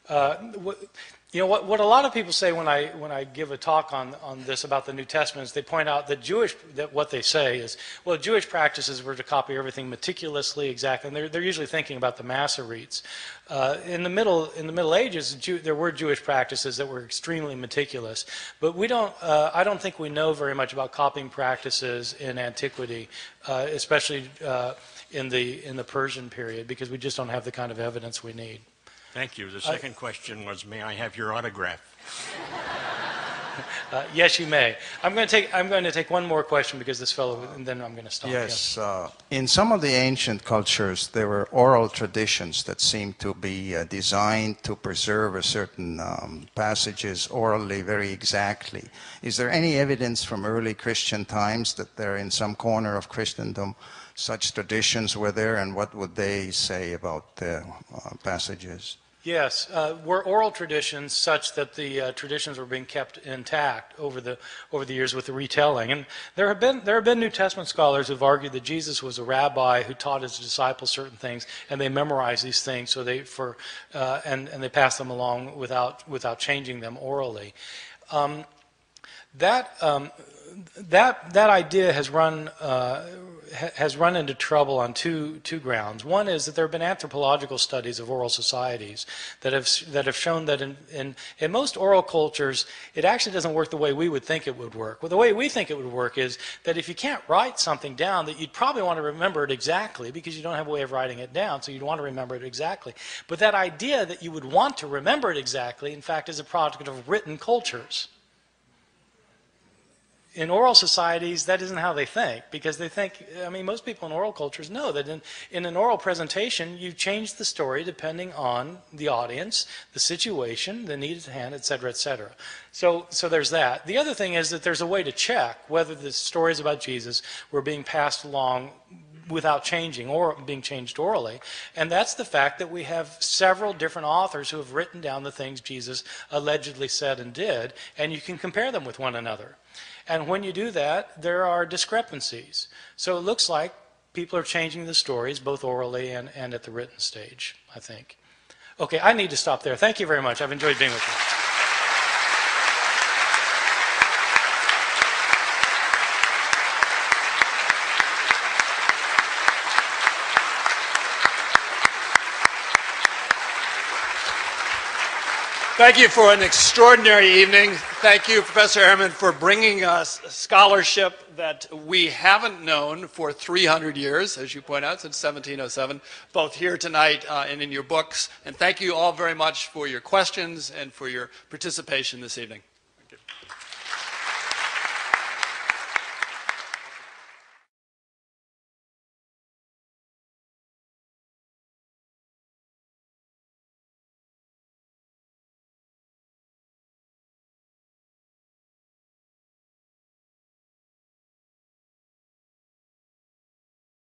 What a lot of people say when I give a talk on this about the New Testament is they point out that what they say is, well, Jewish practices were to copy everything meticulously, exactly, and they're usually thinking about the Masoretes. In the Middle Ages, there were Jewish practices that were extremely meticulous, but I don't think we know very much about copying practices in antiquity, especially in the Persian period, because we just don't have the kind of evidence we need. Thank you. The second question was, may I have your autograph? Yes, you may. I'm going to take one more question because this fellow, and then I'm going to stop. Yes. In some of the ancient cultures, there were oral traditions that seemed to be designed to preserve a certain passages orally very exactly. Is there any evidence from early Christian times that there, in some corner of Christendom, such traditions were there, and what would they say about the passages? Yes, were oral traditions such that the traditions were being kept intact over the years with the retelling. And there have been New Testament scholars who've argued that Jesus was a rabbi who taught his disciples certain things, and they memorized these things so and they passed them along without changing them orally. That idea has run into trouble on two grounds. One is that there have been anthropological studies of oral societies that have shown that in most oral cultures it actually doesn't work the way we would think it would work. Well, the way we think it would work is that if you can't write something down, that you'd probably want to remember it exactly because you don't have a way of writing it down, so you'd want to remember it exactly. But that idea that you would want to remember it exactly, in fact, is a product of written cultures. In oral societies, that isn't how they think, because they think, I mean, most people in oral cultures know that in an oral presentation, you change the story depending on the audience, the situation, the need at hand, et cetera, et cetera. So there's that. The other thing is that there's a way to check whether the stories about Jesus were being passed along without changing or being changed orally. And that's the fact that we have several different authors who have written down the things Jesus allegedly said and did, and you can compare them with one another. And when you do that, there are discrepancies. So it looks like people are changing the stories both orally and at the written stage, I think. Okay, I need to stop there. Thank you very much. I've enjoyed being with you. Thank you for an extraordinary evening. Thank you, Professor Ehrman, for bringing us scholarship that we haven't known for 300 years, as you point out, since 1707, both here tonight and in your books. And thank you all very much for your questions and for your participation this evening. Thank you.